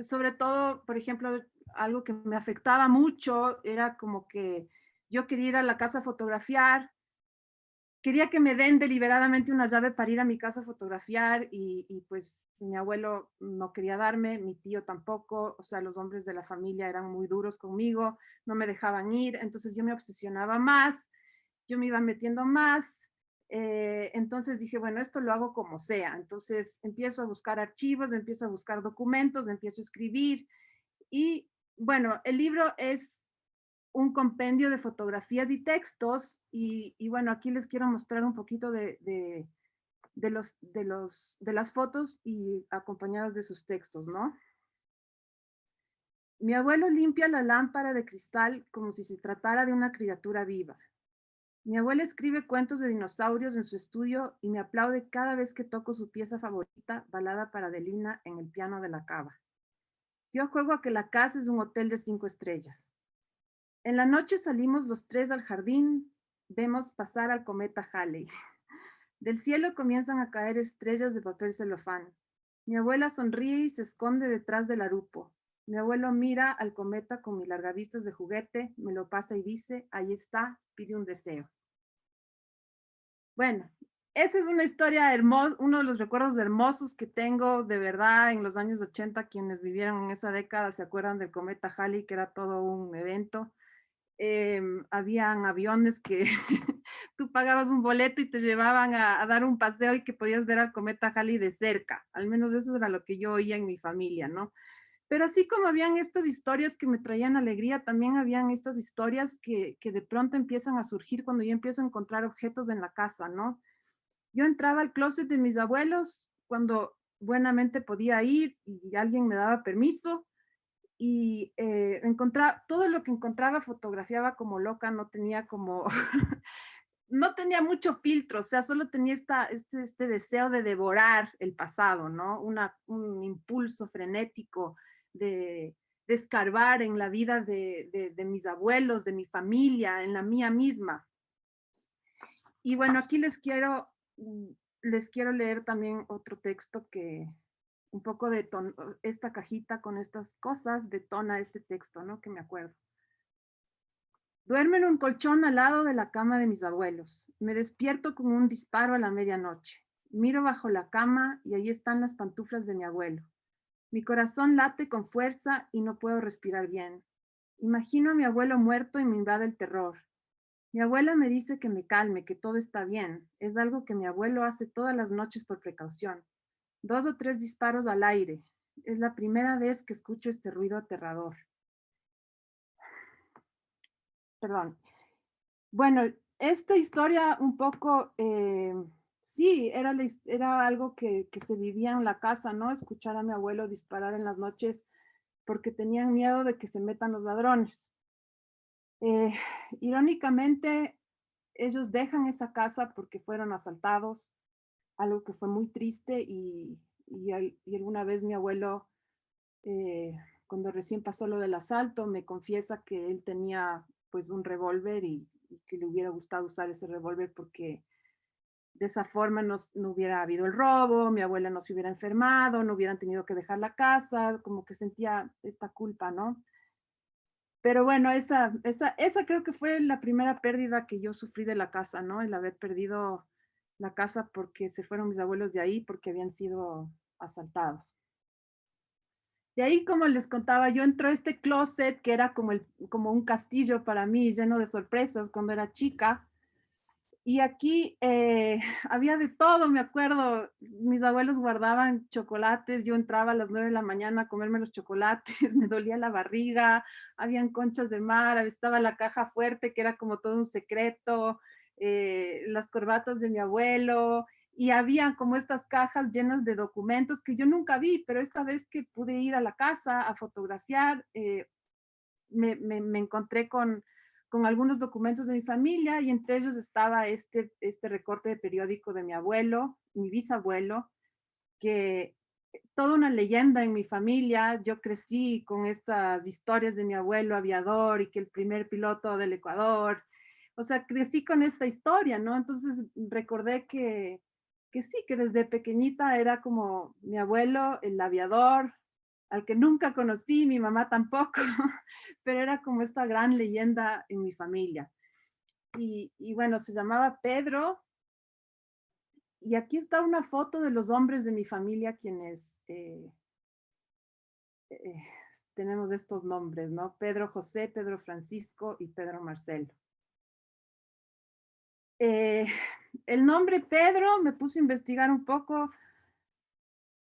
sobre todo, por ejemplo, algo que me afectaba mucho era como que yo quería ir a la casa a fotografiar, quería que me den deliberadamente una llave para ir a mi casa a fotografiar pues mi abuelo no quería darme, mi tío tampoco, o sea, los hombres de la familia eran muy duros conmigo, no me dejaban ir, entonces yo me obsesionaba más, yo me iba metiendo más, entonces dije, bueno, esto lo hago como sea, entonces empiezo a buscar archivos, empiezo a buscar documentos, empiezo a escribir y bueno, el libro es un compendio de fotografías y textos y bueno, aquí les quiero mostrar un poquito de las fotos y acompañadas de sus textos, ¿no? Mi abuelo limpia la lámpara de cristal como si se tratara de una criatura viva. Mi abuela escribe cuentos de dinosaurios en su estudio y me aplaude cada vez que toco su pieza favorita, Balada para Adelina, en el piano de la cava. Yo juego a que la casa es un hotel de 5 estrellas. En la noche salimos los tres al jardín, vemos pasar al cometa Halley. Del cielo comienzan a caer estrellas de papel celofán. Mi abuela sonríe y se esconde detrás del arupo. Mi abuelo mira al cometa con mis largavistas de juguete, me lo pasa y dice, ahí está, pide un deseo. Bueno, esa es una historia hermosa, uno de los recuerdos hermosos que tengo de verdad en los años 80. Quienes vivieron en esa década se acuerdan del cometa Halley, que era todo un evento. Habían aviones que tú pagabas un boleto y te llevaban a dar un paseo y que podías ver al cometa Halley de cerca. Al menos eso era lo que yo oía en mi familia, ¿no? Pero así como habían estas historias que me traían alegría, también habían estas historias que de pronto empiezan a surgir cuando yo empiezo a encontrar objetos en la casa, ¿no? Yo entraba al closet de mis abuelos cuando buenamente podía ir y alguien me daba permiso y encontraba todo lo que encontraba, fotografiaba como loca, no tenía como, no tenía mucho filtro, o sea, solo tenía este deseo de devorar el pasado, ¿no? Un impulso frenético de, de escarbar en la vida de mis abuelos, de mi familia, en la mía misma. Y bueno, aquí les quiero leer también otro texto que un poco de esta cajita con estas cosas detona este texto, ¿no? Que me acuerdo. Duermo en un colchón al lado de la cama de mis abuelos. Me despierto con un disparo a la medianoche. Miro bajo la cama y ahí están las pantuflas de mi abuelo. Mi corazón late con fuerza y no puedo respirar bien. Imagino a mi abuelo muerto y me invade el terror. Mi abuela me dice que me calme, que todo está bien. Es algo que mi abuelo hace todas las noches por precaución. 2 o 3 disparos al aire. Es la primera vez que escucho este ruido aterrador. Perdón. Bueno, esta historia un poco, sí, era algo que se vivía en la casa, ¿no? Escuchar a mi abuelo disparar en las noches porque tenían miedo de que se metan los ladrones. Eh, Irónicamente, ellos dejan esa casa porque fueron asaltados, algo que fue muy triste y alguna vez mi abuelo, eh, cuando recién pasó lo del asalto, me confiesa que él tenía pues un revólver y que le hubiera gustado usar ese revólver porque de esa forma no hubiera habido el robo, mi abuela no se hubiera enfermado, no hubieran tenido que dejar la casa, como que sentía esta culpa, ¿no? Pero bueno, esa creo que fue la primera pérdida que yo sufrí de la casa, ¿no? El haber perdido la casa porque se fueron mis abuelos de ahí, porque habían sido asaltados. De ahí, como les contaba, yo entró este closet que era como un castillo para mí, lleno de sorpresas cuando era chica. Y aquí había de todo, me acuerdo, mis abuelos guardaban chocolates, yo entraba a las 9 de la mañana a comerme los chocolates, me dolía la barriga, habían conchas de mar, estaba la caja fuerte que era como todo un secreto, las corbatas de mi abuelo, y había como estas cajas llenas de documentos que yo nunca vi, pero esta vez que pude ir a la casa a fotografiar, me encontré con algunos documentos de mi familia y entre ellos estaba este recorte de periódico de mi abuelo, mi bisabuelo, que toda una leyenda en mi familia. Yo crecí con estas historias de mi abuelo aviador y que el primer piloto del Ecuador. O sea, crecí con esta historia, ¿no? Entonces recordé que sí, que desde pequeñita era como mi abuelo, el aviador, al que nunca conocí, mi mamá tampoco, pero era como esta gran leyenda en mi familia. Y bueno, se llamaba Pedro, y aquí está una foto de los hombres de mi familia quienes eh, tenemos estos nombres, ¿no? Pedro José, Pedro Francisco y Pedro Marcelo. Eh, el nombre Pedro, me puse a investigar un poco,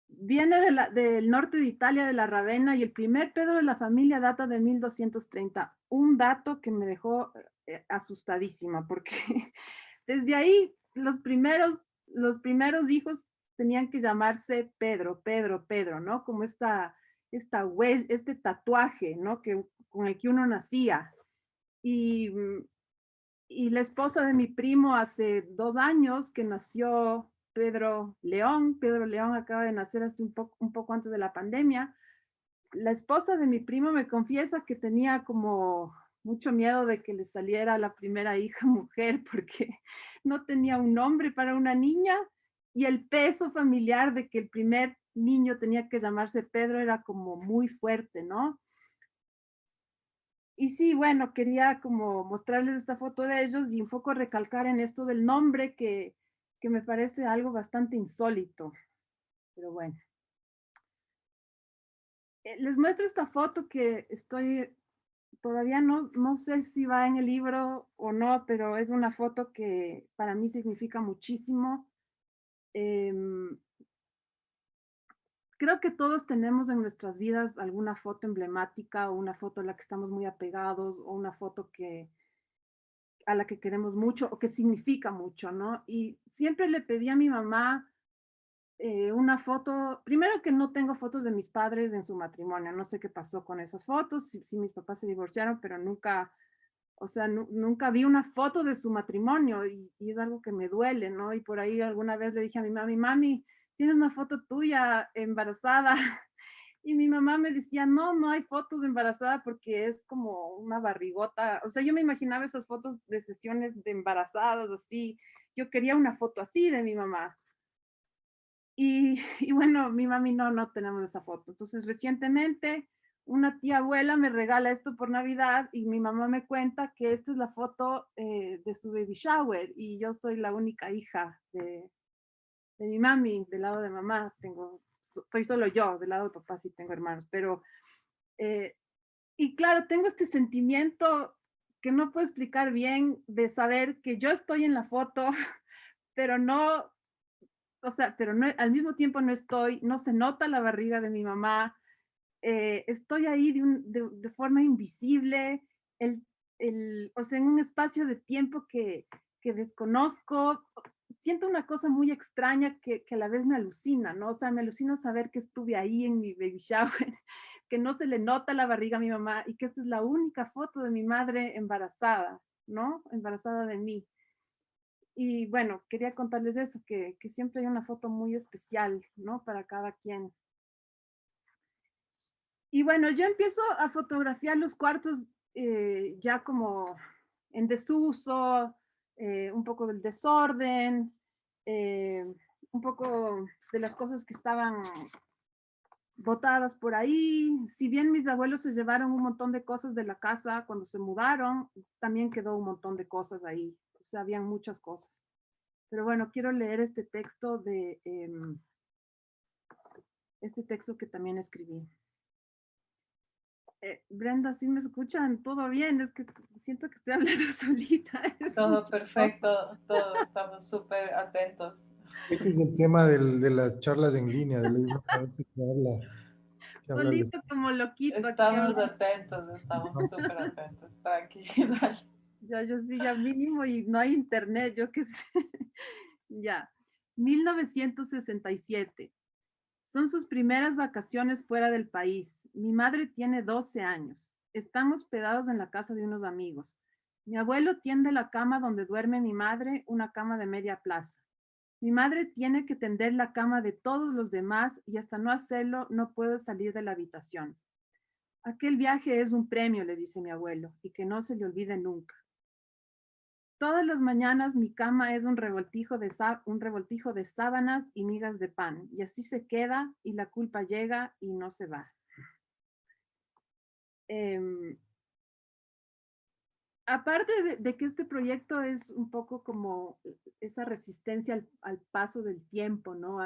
viene del norte de Italia, de la Ravenna, y el primer Pedro de la familia data de 1230. Un dato que me dejó asustadísima, porque desde ahí los primeros hijos tenían que llamarse Pedro, Pedro, Pedro, ¿no? Como este tatuaje, ¿no? Con el que uno nacía. Y, y la esposa de mi primo hace 2 años que nació Pedro León. Pedro León acaba de nacer hace un poco antes de la pandemia. La esposa de mi primo me confiesa que tenía como mucho miedo de que le saliera la primera hija mujer porque no tenía un nombre para una niña y el peso familiar de que el primer niño tenía que llamarse Pedro era como muy fuerte, ¿no? Y sí, bueno, quería como mostrarles esta foto de ellos y un poco recalcar en esto del nombre que me parece algo bastante insólito, pero bueno. Les muestro esta foto que todavía no sé si va en el libro o no, pero es una foto que para mí significa muchísimo. Em, Creo que todos tenemos en nuestras vidas alguna foto emblemática o una foto a la que estamos muy apegados o una foto a la que queremos mucho o que significa mucho, ¿no? Y siempre le pedí a mi mamá una foto, primero que no tengo fotos de mis padres en su matrimonio, no sé qué pasó con esas fotos, si mis papás se divorciaron, pero nunca, o sea, nunca vi una foto de su matrimonio y es algo que me duele, ¿no? Y por ahí alguna vez le dije a mi mami, mami, tienes una foto tuya embarazada Y mi mamá me decía, no, no hay fotos de embarazada porque es como una barrigota. O sea, yo me imaginaba esas fotos de sesiones de embarazadas así. Yo quería una foto así de mi mamá. Y bueno, mi mami no tenemos esa foto. Entonces, recientemente una tía abuela me regala esto por Navidad y mi mamá me cuenta que esta es la foto de su baby shower y yo soy la única hija de mi mami, del lado de mamá. Soy solo yo, del lado de papá sí tengo hermanos, pero, eh, y claro, tengo este sentimiento que no puedo explicar bien de saber que yo estoy en la foto, pero no, o sea, pero no, al mismo tiempo no estoy, no se nota la barriga de mi mamá, estoy ahí de forma invisible, el, o sea, en un espacio de tiempo que desconozco. Siento una cosa muy extraña que a la vez me alucina, ¿no? O sea, me alucina saber que estuve ahí en mi baby shower, que no se le nota la barriga a mi mamá y que esta es la única foto de mi madre embarazada, ¿no? Embarazada de mí. Y bueno, quería contarles eso, que siempre hay una foto muy especial, ¿no? Para cada quien. Y bueno, yo empiezo a fotografiar los cuartos ya como en desuso, un poco del desorden, eh, un poco de las cosas que estaban botadas por ahí. Si bien mis abuelos se llevaron un montón de cosas de la casa cuando se mudaron, también quedó un montón de cosas ahí. O sea, habían muchas cosas. Pero bueno, quiero leer este texto que también escribí. Brenda, ¿sí me escuchan? ¿Todo bien? Es que siento que estoy hablando solita. Es Todo mucho. perfecto, todo, estamos súper atentos. Ese es el tema de las charlas en línea, del libro, parece que habla al Solito como loquito aquí Estamos hablando. atentos, estamos súper atentos. Tranquila. Ya, yo sí, ya mínimo y no hay internet, yo qué sé. Ya. 1967. Son sus primeras vacaciones fuera del país. Mi madre tiene 12 años. Están hospedados en la casa de unos amigos. Mi abuelo tiende la cama donde duerme mi madre, una cama de media plaza. Mi madre tiene que tender la cama de todos los demás y hasta no hacerlo no puedo salir de la habitación. Aquel viaje es un premio, le dice mi abuelo, y que no se le olvide nunca. Todas las mañanas mi cama es un revoltijo de sábanas y migas de pan, y así se queda y la culpa llega y no se va. Em, Aparte de que este proyecto es un poco como esa resistencia al paso del tiempo, ¿no?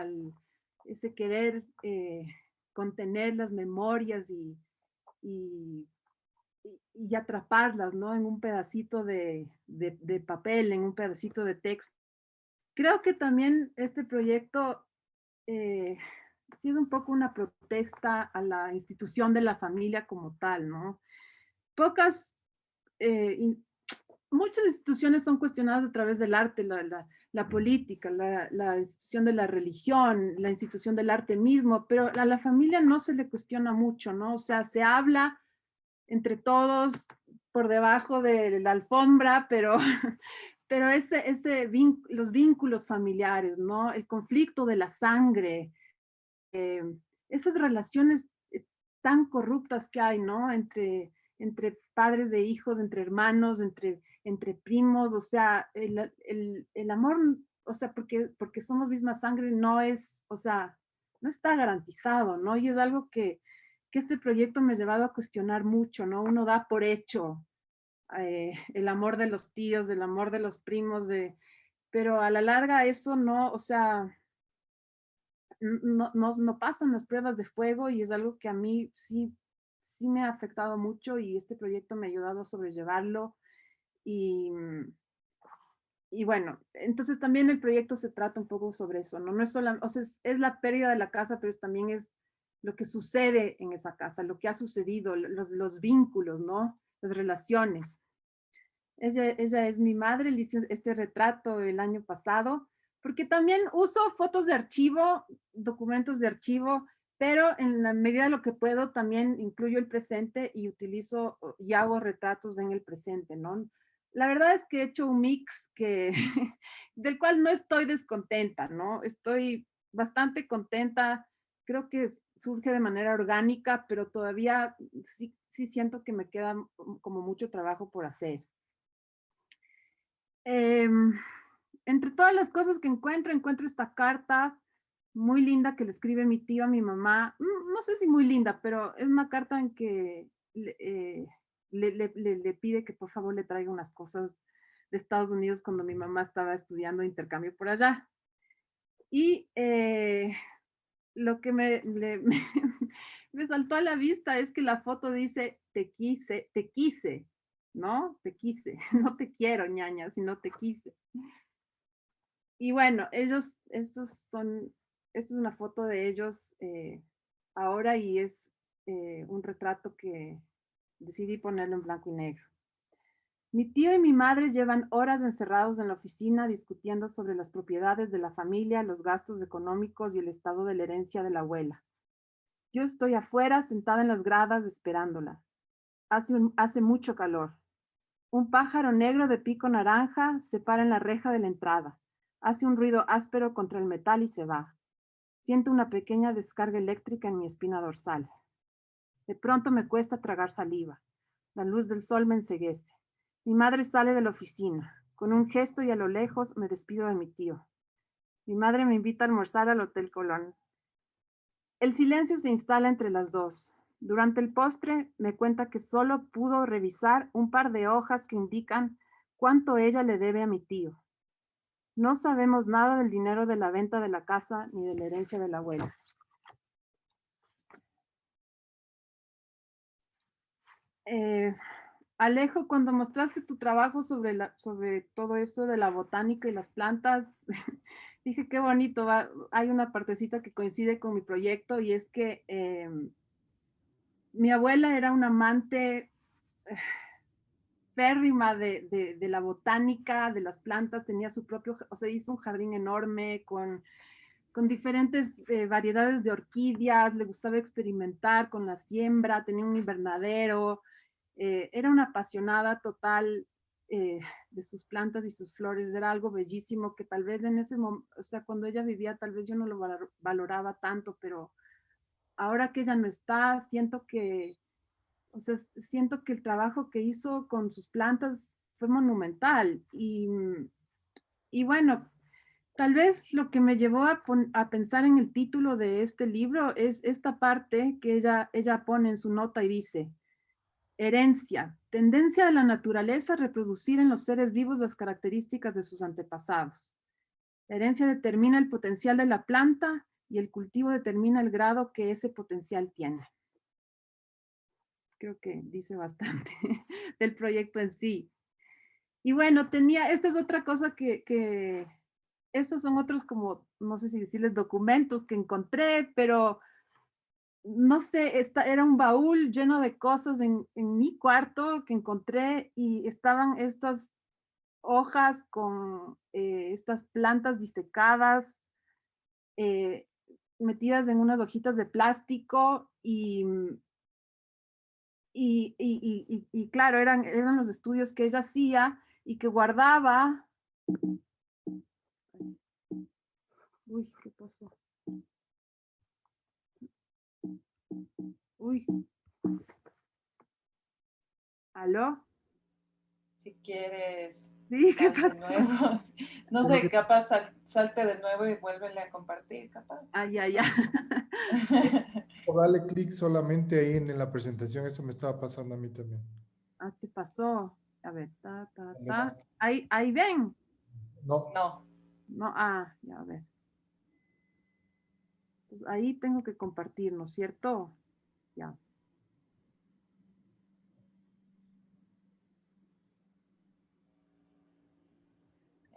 Ese querer contener las memorias y, y atraparlas, ¿no? En un pedacito de papel, en un pedacito de texto. Creo que también este proyecto eh, sí es un poco una protesta a la institución de la familia como tal, ¿no? Pocas, eh, muchas instituciones son cuestionadas a través del arte, la política, la institución de la religión, la institución del arte mismo, pero a la familia no se le cuestiona mucho, ¿no? O sea, se habla entre todos por debajo de la alfombra, pero, pero los vínculos familiares, ¿no? El conflicto de la sangre, esas relaciones tan corruptas que hay, ¿no? Entre padres de hijos, entre hermanos, entre primos, o sea, el amor, o sea, porque somos misma sangre, no es, o sea, no está garantizado, ¿no? Y es algo que este proyecto me ha llevado a cuestionar mucho, ¿no? Uno da por hecho el amor de los tíos, del amor de los primos, pero a la larga eso no, o sea, no pasan las pruebas de fuego y es algo que a mí sí me ha afectado mucho y este proyecto me ha ayudado a sobrellevarlo y, y bueno, entonces también el proyecto se trata un poco sobre eso, ¿no? No es solo, o sea, es la pérdida de la casa, pero también es lo que sucede en esa casa, lo que ha sucedido, los vínculos, ¿no? Las relaciones. Ella es mi madre, le hice este retrato el año pasado, porque también uso fotos de archivo, documentos de archivo, pero en la medida de lo que puedo también incluyo el presente y utilizo y hago retratos en el presente, ¿no? La verdad es que he hecho un mix del cual no estoy descontenta, ¿no? Estoy bastante contenta. Creo que surge de manera orgánica, pero todavía sí siento que me queda como mucho trabajo por hacer. Entre todas las cosas que encuentro esta carta muy linda que le escribe mi tío a mi mamá. No sé si muy linda, pero es una carta en que le pide que por favor le traiga unas cosas de Estados Unidos cuando mi mamá estaba estudiando intercambio por allá. Y lo que me saltó a la vista es que la foto dice, te quise, ¿no? Te quise, no te quiero, ñaña, sino te quise. Y bueno, esta es una foto de ellos ahora y es un retrato que decidí ponerlo en blanco y negro. Mi tío y mi madre llevan horas encerrados en la oficina discutiendo sobre las propiedades de la familia, los gastos económicos y el estado de la herencia de la abuela. Yo estoy afuera sentada en las gradas esperándola. Hace mucho calor. Un pájaro negro de pico naranja se para en la reja de la entrada. Hace un ruido áspero contra el metal y se va. Siento una pequeña descarga eléctrica en mi espina dorsal. De pronto me cuesta tragar saliva. La luz del sol me enceguece. Mi madre sale de la oficina. Con un gesto y a lo lejos me despido de mi tío. Mi madre me invita a almorzar al Hotel Colón. El silencio se instala entre las dos. Durante el postre me cuenta que solo pudo revisar un par de hojas que indican cuánto ella le debe a mi tío. No sabemos nada del dinero de la venta de la casa ni de la herencia de la abuela. Alejo, cuando mostraste tu trabajo sobre todo eso de la botánica y las plantas, dije qué bonito. Hay una partecita que coincide con mi proyecto y es que mi abuela era una amante férrima de la botánica, de las plantas, tenía su propio, o sea, hizo un jardín enorme con diferentes variedades de orquídeas, le gustaba experimentar con la siembra, tenía un invernadero, era una apasionada total de sus plantas y sus flores, era algo bellísimo que tal vez en ese momento, o sea, cuando ella vivía, tal vez yo no lo valoraba tanto, pero ahora que ella no está, o sea, siento que el trabajo que hizo con sus plantas fue monumental. Y bueno, tal vez lo que me llevó a pensar en el título de este libro es esta parte que ella pone en su nota y dice, herencia, tendencia de la naturaleza a reproducir en los seres vivos las características de sus antepasados. La herencia determina el potencial de la planta y el cultivo determina el grado que ese potencial tiene. Creo que dice bastante del proyecto en sí. Y bueno, esta es otra cosa que estos son otros como, no sé si decirles documentos que encontré, pero no sé, era un baúl lleno de cosas en mi cuarto que encontré y estaban estas hojas con estas plantas disecadas, eh, metidas en unas hojitas de plástico y claro, eran los estudios que ella hacía y que guardaba. Uy, ¿qué pasó? Uy. ¿Aló? Si quieres, Sí, ¿qué sal de pasó? nuevo. No Creo sé, que capaz salte de nuevo y vuélvele a compartir, capaz. Ah, ya, ya. dale clic solamente ahí en la presentación, eso me estaba pasando a mí también. Ah, ¿qué pasó? A ver, ta. Le das- Ahí ven. No, No, No, ya, a ver. Pues ahí tengo que compartir, ¿no es cierto? Ya.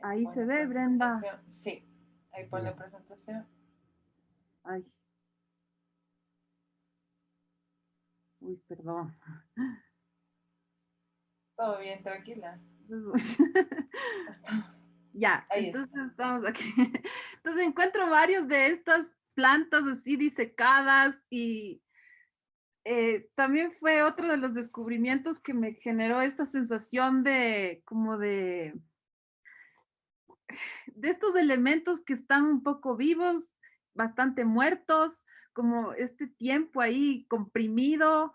Ahí se pone ve, Brenda. presentación. Sí, ahí sí. pone presentación. Ay. Uy, perdón. Todo bien, tranquila. Estamos. Ya, Ahí entonces está. estamos aquí. Entonces encuentro varios de estas plantas así disecadas y también fue otro de los descubrimientos que me generó esta sensación de como de estos elementos que están un poco vivos, bastante muertos, como este tiempo ahí comprimido.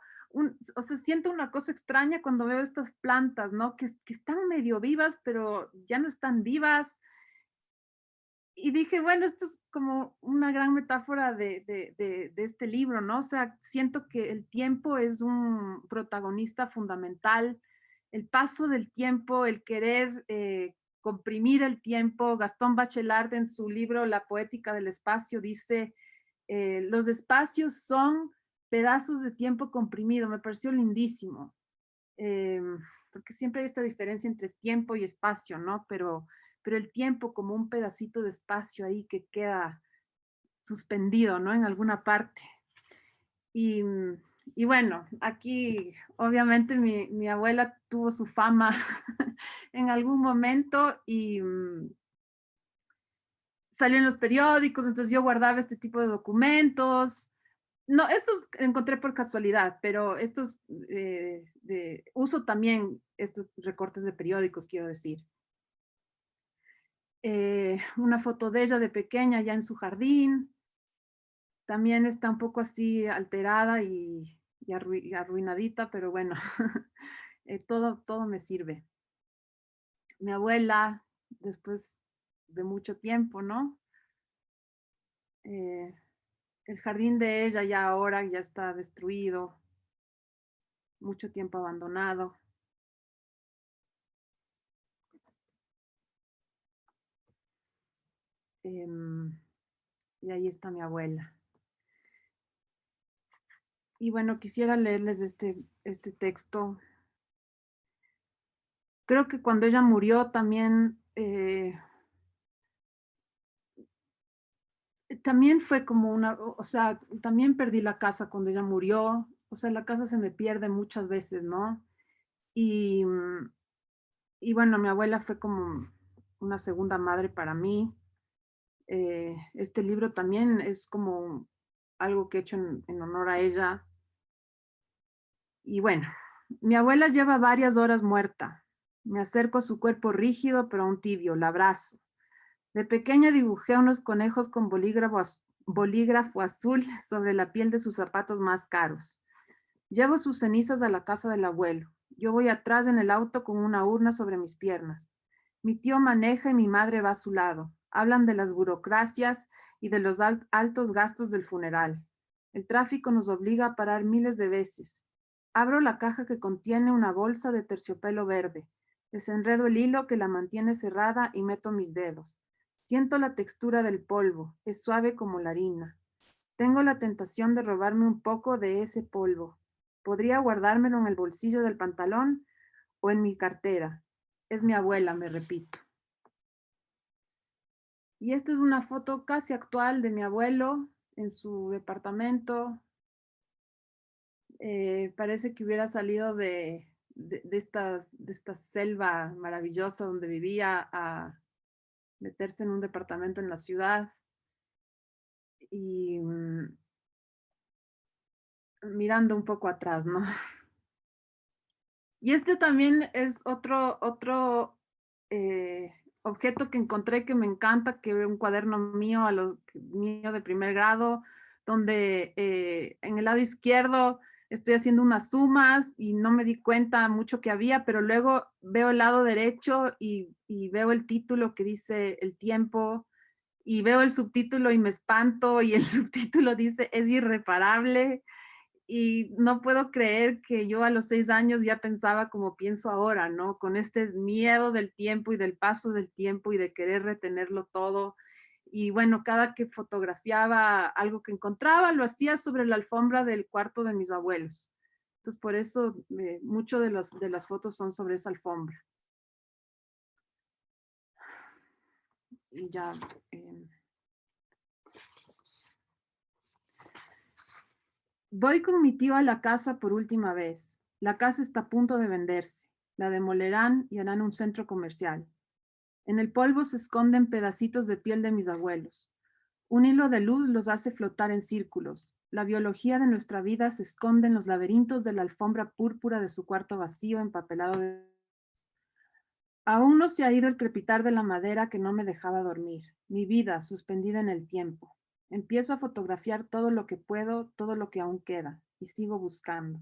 O sea, siento una cosa extraña cuando veo estas plantas, ¿no? Que están medio vivas, pero ya no están vivas. Y dije, bueno, esto es como una gran metáfora de este libro, ¿no? O sea, siento que el tiempo es un protagonista fundamental, el paso del tiempo, el querer comprimir el tiempo. Gastón Bachelard en su libro La poética del espacio dice, los espacios son pedazos de tiempo comprimido. Me pareció lindísimo, eh, porque siempre hay esta diferencia entre tiempo y espacio, ¿no? Pero el tiempo como un pedacito de espacio ahí que queda suspendido, ¿no? En alguna parte. Y, y bueno, aquí obviamente mi abuela tuvo su fama en algún momento y salió en los periódicos, entonces yo guardaba este tipo de documentos. No, estos encontré por casualidad, pero estos uso también estos recortes de periódicos, quiero decir. Una foto de ella de pequeña ya en su jardín. También está un poco así alterada y arruinadita, pero bueno, todo me sirve. Mi abuela, después de mucho tiempo, ¿no? Eh, el jardín de ella ya ahora ya está destruido, mucho tiempo abandonado. Y ahí está mi abuela. Y bueno, quisiera leerles este texto. Creo que cuando ella murió también, también fue como o sea, también perdí la casa cuando ella murió. O sea, la casa se me pierde muchas veces, ¿no? Y, y bueno, mi abuela fue como una segunda madre para mí. Este libro también es como algo que he hecho en honor a ella. Y bueno, mi abuela lleva varias horas muerta. Me acerco a su cuerpo rígido pero aún tibio, la abrazo. De pequeña dibujé unos conejos con bolígrafo azul sobre la piel de sus zapatos más caros. Llevo sus cenizas a la casa del abuelo. Yo voy atrás en el auto con una urna sobre mis piernas. Mi tío maneja y mi madre va a su lado. Hablan de las burocracias y de los altos gastos del funeral. El tráfico nos obliga a parar miles de veces. Abro la caja que contiene una bolsa de terciopelo verde. Desenredo el hilo que la mantiene cerrada y meto mis dedos. Siento la textura del polvo. Es suave como la harina. Tengo la tentación de robarme un poco de ese polvo. Podría guardármelo en el bolsillo del pantalón o en mi cartera. Es mi abuela, me repito. Y esta es una foto casi actual de mi abuelo en su departamento. Parece que hubiera salido de esta selva maravillosa donde vivía a meterse en un departamento en la ciudad. Y mirando un poco atrás, ¿no? Y este también es otro objeto que encontré que me encanta, que es un cuaderno mío, mío de primer grado, donde en el lado izquierdo estoy haciendo unas sumas y no me di cuenta mucho que había, pero luego veo el lado derecho y veo el título que dice el tiempo y veo el subtítulo y me espanto y el subtítulo dice es irreparable. Y no puedo creer que yo a los 6 años ya pensaba como pienso ahora, ¿no? Con este miedo del tiempo y del paso del tiempo y de querer retenerlo todo. Y bueno, cada que fotografiaba algo que encontraba, lo hacía sobre la alfombra del cuarto de mis abuelos. Entonces, por eso mucho de las fotos son sobre esa alfombra. Y ya... Voy con mi tío a la casa por última vez. La casa está a punto de venderse. La demolerán y harán un centro comercial. En el polvo se esconden pedacitos de piel de mis abuelos. Un hilo de luz los hace flotar en círculos. La biología de nuestra vida se esconde en los laberintos de la alfombra púrpura de su cuarto vacío empapelado de... Aún no se ha ido el crepitar de la madera que no me dejaba dormir. Mi vida suspendida en el tiempo. Empiezo a fotografiar todo lo que puedo, todo lo que aún queda, y sigo buscando.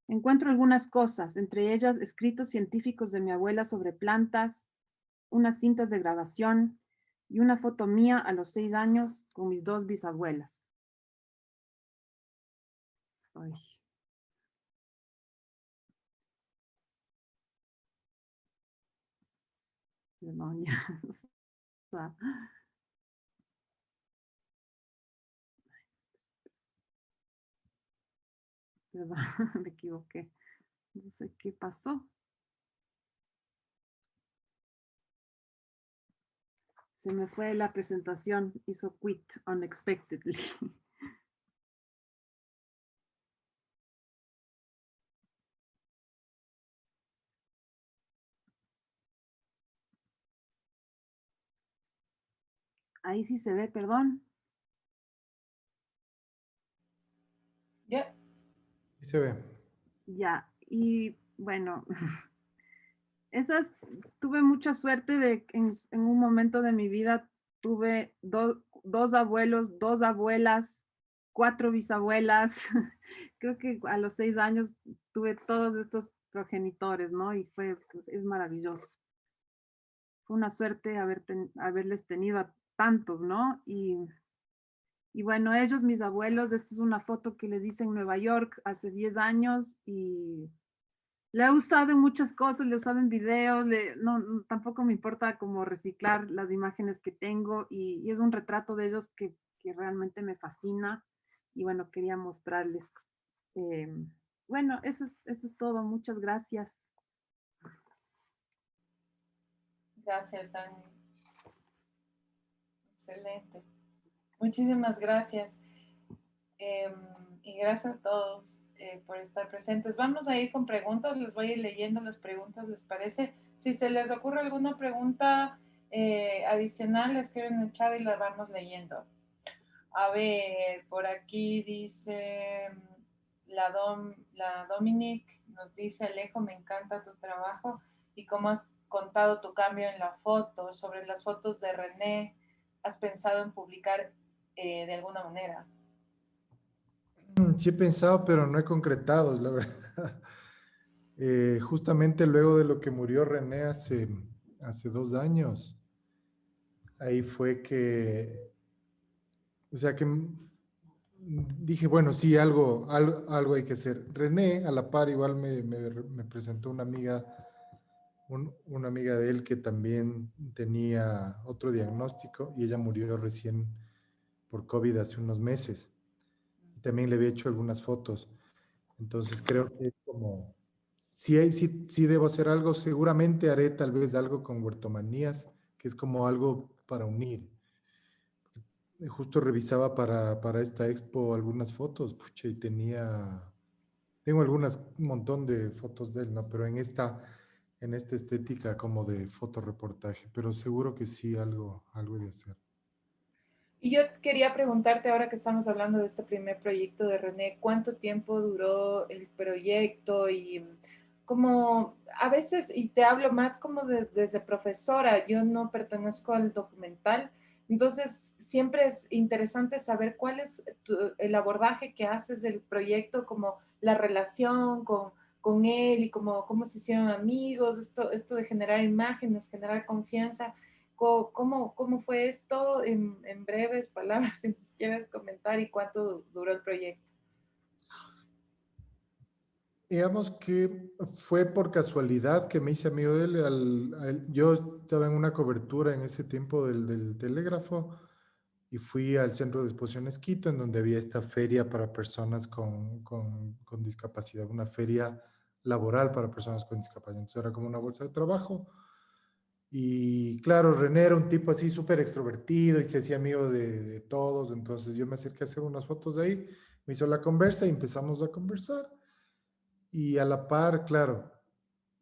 Encuentro algunas cosas, entre ellas escritos científicos de mi abuela sobre plantas, unas cintas de grabación y una foto mía a los 6 años con mis 2 bisabuelas. Ay, perdón, ya. O sea, perdón, me equivoqué. No sé qué pasó. Se me fue la presentación, hizo quit unexpectedly. Ahí sí se ve, perdón. Ya. Y se ve. Ya, y bueno, esas, tuve mucha suerte de que en un momento de mi vida tuve dos abuelos, dos abuelas, 4 bisabuelas. Creo que a los 6 años tuve todos estos progenitores, ¿no? Y es maravilloso. Fue una suerte haberles tenido a tantos, ¿no? Y bueno, ellos, mis abuelos, esta es una foto que les hice en Nueva York hace 10 años y la he usado en muchas cosas, la he usado en videos, tampoco me importa como reciclar las imágenes que tengo y es un retrato de ellos que realmente me fascina y bueno, quería mostrarles. Eh, bueno, eso es todo, muchas gracias. Gracias, Dani. Excelente. Muchísimas gracias. Eh, y gracias a todos por estar presentes. Vamos a ir con preguntas, les voy a ir leyendo las preguntas, ¿les parece? Si se les ocurre alguna pregunta adicional, escriben en el chat y la vamos leyendo. A ver, por aquí dice la Dominic, nos dice Alejo, me encanta tu trabajo y cómo has contado tu cambio en la foto, sobre las fotos de René, ¿has pensado en publicar de alguna manera? Sí he pensado, pero no he concretado, la verdad. Justamente luego de lo que murió René hace 2 años, ahí fue que, o sea que dije, bueno, sí, algo hay que hacer. René, a la par, igual me presentó una amiga, una amiga de él que también tenía otro diagnóstico y ella murió recién por COVID hace unos meses. Y también le había hecho algunas fotos. Entonces creo que es como, sí debo hacer algo, seguramente haré tal vez algo con Huertomanías, que es como algo para unir. Justo revisaba para esta expo algunas fotos, pucha, y tengo un montón de fotos de él, ¿no? Pero en esta estética como de fotoreportaje, pero seguro que sí, algo he de hacer. Y yo quería preguntarte, ahora que estamos hablando de este primer proyecto de René, ¿cuánto tiempo duró el proyecto? Y como a veces, y te hablo más como desde profesora, yo no pertenezco al documental, entonces siempre es interesante saber cuál es el abordaje que haces del proyecto, como la relación con él y cómo se hicieron amigos, esto de generar imágenes, generar confianza. ¿Cómo fue esto en breves palabras, si nos quieres comentar, y cuánto duró el proyecto? Digamos que fue por casualidad que me hice amigo de él. Yo estaba en una cobertura en ese tiempo del telégrafo y fui al Centro de Exposiciones Quito, en donde había esta feria para personas con discapacidad, una feria laboral para personas con discapacidad. Entonces era como una bolsa de trabajo. Y claro, René era un tipo así súper extrovertido y se hacía amigo de todos. Entonces yo me acerqué a hacer unas fotos ahí, me hizo la conversa y empezamos a conversar. Y a la par, claro,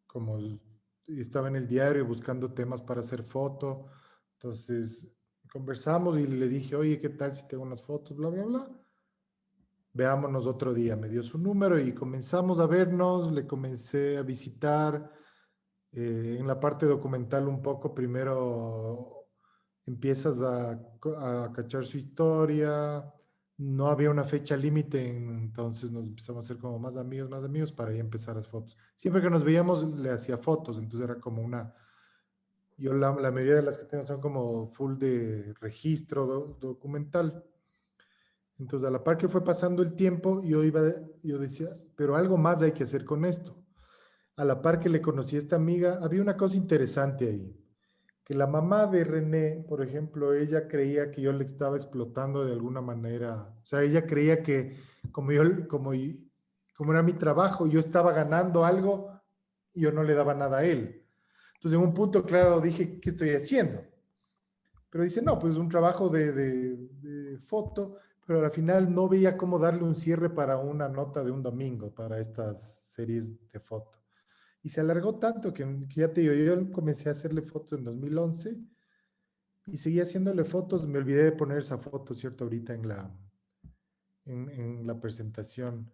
como estaba en el diario buscando temas para hacer foto, entonces conversamos y le dije, oye, ¿qué tal si tengo unas fotos? Bla, bla, bla. Veámonos otro día. Me dio su número y comenzamos a vernos, le comencé a visitar en la parte documental un poco, primero empiezas a cachar su historia. No había una fecha límite, entonces nos empezamos a hacer como más amigos para ya empezar las fotos. Siempre que nos veíamos le hacía fotos, entonces era como una... Yo la mayoría de las que tengo son como full de registro documental. Entonces, a la par que fue pasando el tiempo, yo decía, pero algo más hay que hacer con esto. A la par que le conocí a esta amiga, había una cosa interesante ahí, que la mamá de René, por ejemplo, ella creía que yo le estaba explotando de alguna manera. O sea, ella creía que como era mi trabajo, yo estaba ganando algo y yo no le daba nada a él. Entonces, en un punto, claro, dije, ¿qué estoy haciendo? Pero dice, no, pues un trabajo de foto, pero al final no veía cómo darle un cierre para una nota de un domingo, para estas series de foto. Y se alargó tanto que ya te digo, yo comencé a hacerle fotos en 2011 y seguí haciéndole fotos. Me olvidé de poner esa foto, ¿cierto? Ahorita en la presentación.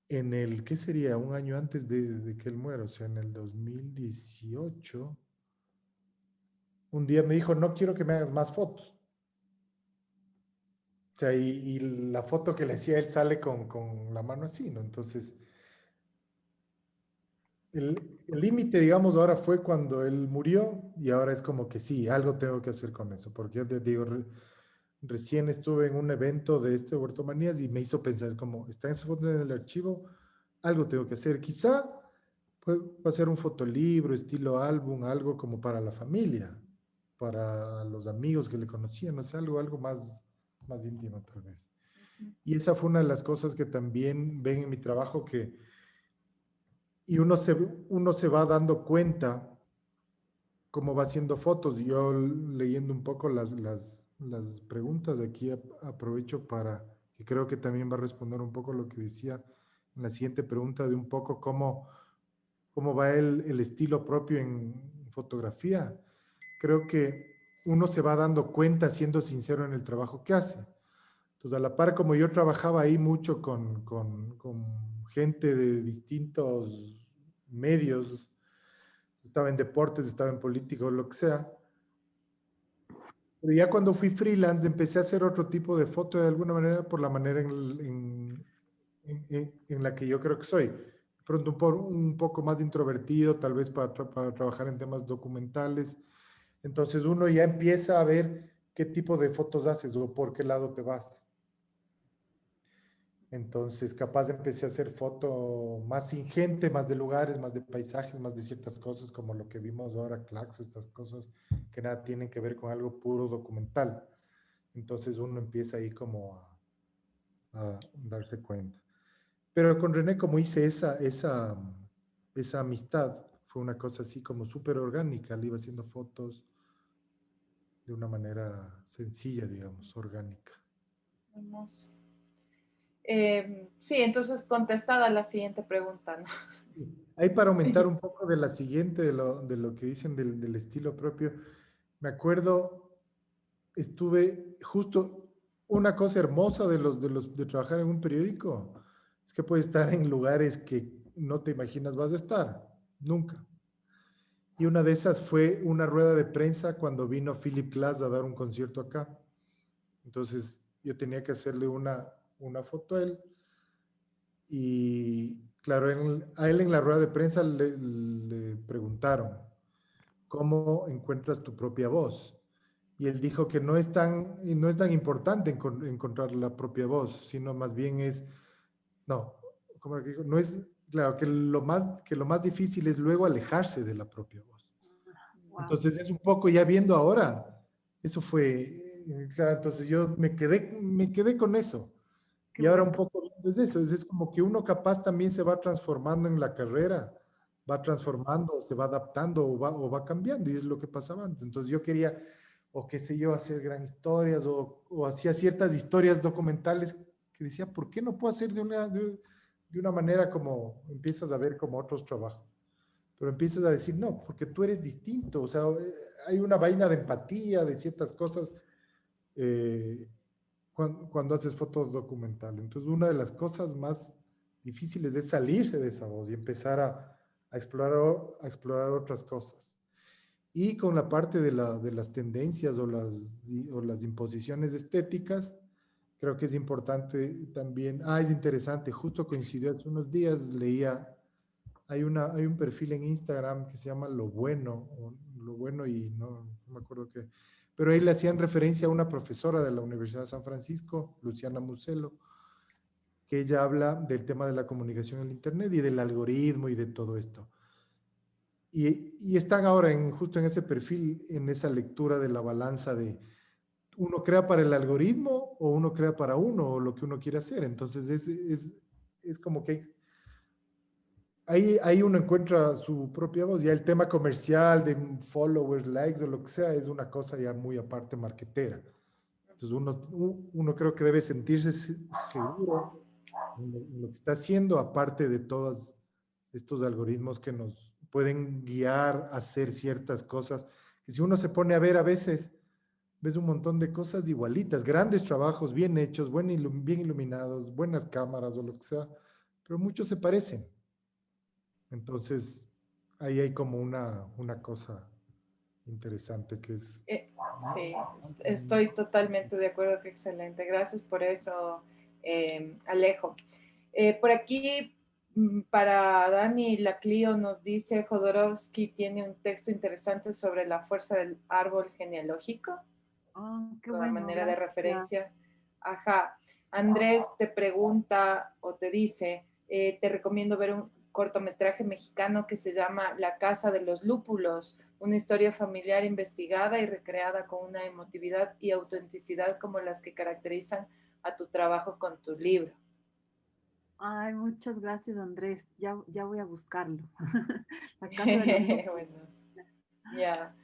¿Qué sería? Un año antes de que él muera, o sea, en el 2018. Un día me dijo, no quiero que me hagas más fotos. O sea, y la foto que le hacía él sale con la mano así, ¿no? Entonces, el límite, digamos, ahora fue cuando él murió y ahora es como que sí, algo tengo que hacer con eso, porque yo te digo, recién estuve en un evento de Huertomanías y me hizo pensar como, está esa foto en el archivo, algo tengo que hacer. Quizá puede ser un fotolibro, estilo álbum, algo como para la familia, para los amigos que le conocían, no sé, algo más íntimo tal vez. Y esa fue una de las cosas que también ven en mi trabajo y uno se va dando cuenta cómo va haciendo fotos. Yo leyendo un poco las preguntas aquí aprovecho que creo que también va a responder un poco lo que decía en la siguiente pregunta de un poco cómo va el estilo propio en fotografía. Creo que uno se va dando cuenta siendo sincero en el trabajo que hace. Entonces, a la par, como yo trabajaba ahí mucho con gente de distintos medios, estaba en deportes, estaba en política o lo que sea, pero ya cuando fui freelance empecé a hacer otro tipo de foto de alguna manera por la manera en la que yo creo que soy. Pronto un poco más introvertido, tal vez para trabajar en temas documentales. Entonces uno ya empieza a ver qué tipo de fotos haces o por qué lado te vas. Entonces, capaz empecé a hacer foto más sin gente, más de lugares, más de paisajes, más de ciertas cosas, como lo que vimos ahora, Claxo, estas cosas que nada tienen que ver con algo puro documental. Entonces uno empieza ahí como a darse cuenta. Pero con René, como hice esa amistad, fue una cosa así como súper orgánica. Le iba haciendo fotos de una manera sencilla, digamos, orgánica. Hermoso. Sí, entonces contestada la siguiente pregunta, ¿no? Ahí para aumentar un poco de la siguiente, de lo que dicen del estilo propio, me acuerdo, estuve justo una cosa hermosa de trabajar en un periódico, es que puedes estar en lugares que no te imaginas vas a estar, nunca. Y una de esas fue una rueda de prensa cuando vino Philip Glass a dar un concierto acá. Entonces yo tenía que hacerle una foto a él. Y claro, a él en la rueda de prensa le preguntaron, ¿cómo encuentras tu propia voz? Y él dijo que no es tan importante encontrar la propia voz, sino más bien no, como que dijo, no es, claro, que lo más difícil es luego alejarse de la propia voz. Wow, Entonces es un poco ya viendo ahora, eso fue, claro, entonces yo me quedé con eso. qué Y ahora bueno. un poco es eso, es como que uno capaz también se va transformando en la carrera, va transformando, se va adaptando o va cambiando, y es lo que pasaba antes. Entonces yo quería, o qué sé yo, hacer gran historias, o hacía ciertas historias documentales que decía, ¿por qué no puedo hacer de una manera como empiezas a ver como otros trabajos? Pero empiezas a decir, no, porque tú eres distinto, o sea, hay una vaina de empatía, de ciertas cosas. eh, cuando haces fotos documental. Entonces, una de las cosas más difíciles es salirse de esa voz y empezar a explorar otras cosas. Y con la parte de las tendencias o las imposiciones estéticas, creo que es importante también, es interesante, justo coincidió hace unos días, leía, hay un perfil en Instagram que se llama Lo Bueno, o Lo Bueno y no me acuerdo qué, pero ahí le hacían referencia a una profesora de la Universidad de San Francisco, Luciana Muselo, que ella habla del tema de la comunicación en el Internet y del algoritmo y de todo esto. Y están ahora justo en ese perfil, en esa lectura de la balanza de uno crea para el algoritmo o uno crea para uno o lo que uno quiere hacer. Entonces es como que ahí uno encuentra su propia voz. Ya el tema comercial de followers, likes o lo que sea es una cosa ya muy aparte marketera. Entonces uno creo que debe sentirse seguro en lo que está haciendo, aparte de todos estos algoritmos que nos pueden guiar a hacer ciertas cosas. Que si uno se pone a ver a veces, ves un montón de cosas igualitas, grandes trabajos, bien hechos, bien iluminados, buenas cámaras o lo que sea, pero muchos se parecen. Entonces, ahí hay como una cosa interesante que es... Sí, estoy totalmente de acuerdo, que excelente. Gracias por eso, Alejo. Por aquí, para Dani Laclio nos dice, Jodorowsky tiene un texto interesante sobre la fuerza del árbol genealógico, Oh, qué como bueno, manera de gracias. referencia. Ajá. Andrés te pregunta o te dice, te recomiendo ver un cortometraje mexicano que se llama La Casa de los Lúpulos, una historia familiar investigada y recreada con una emotividad y autenticidad como las que caracterizan a tu trabajo con tu libro. Ay, muchas gracias, Andrés. Ya voy a buscarlo. La Casa de los Lúpulos. Bueno, ya.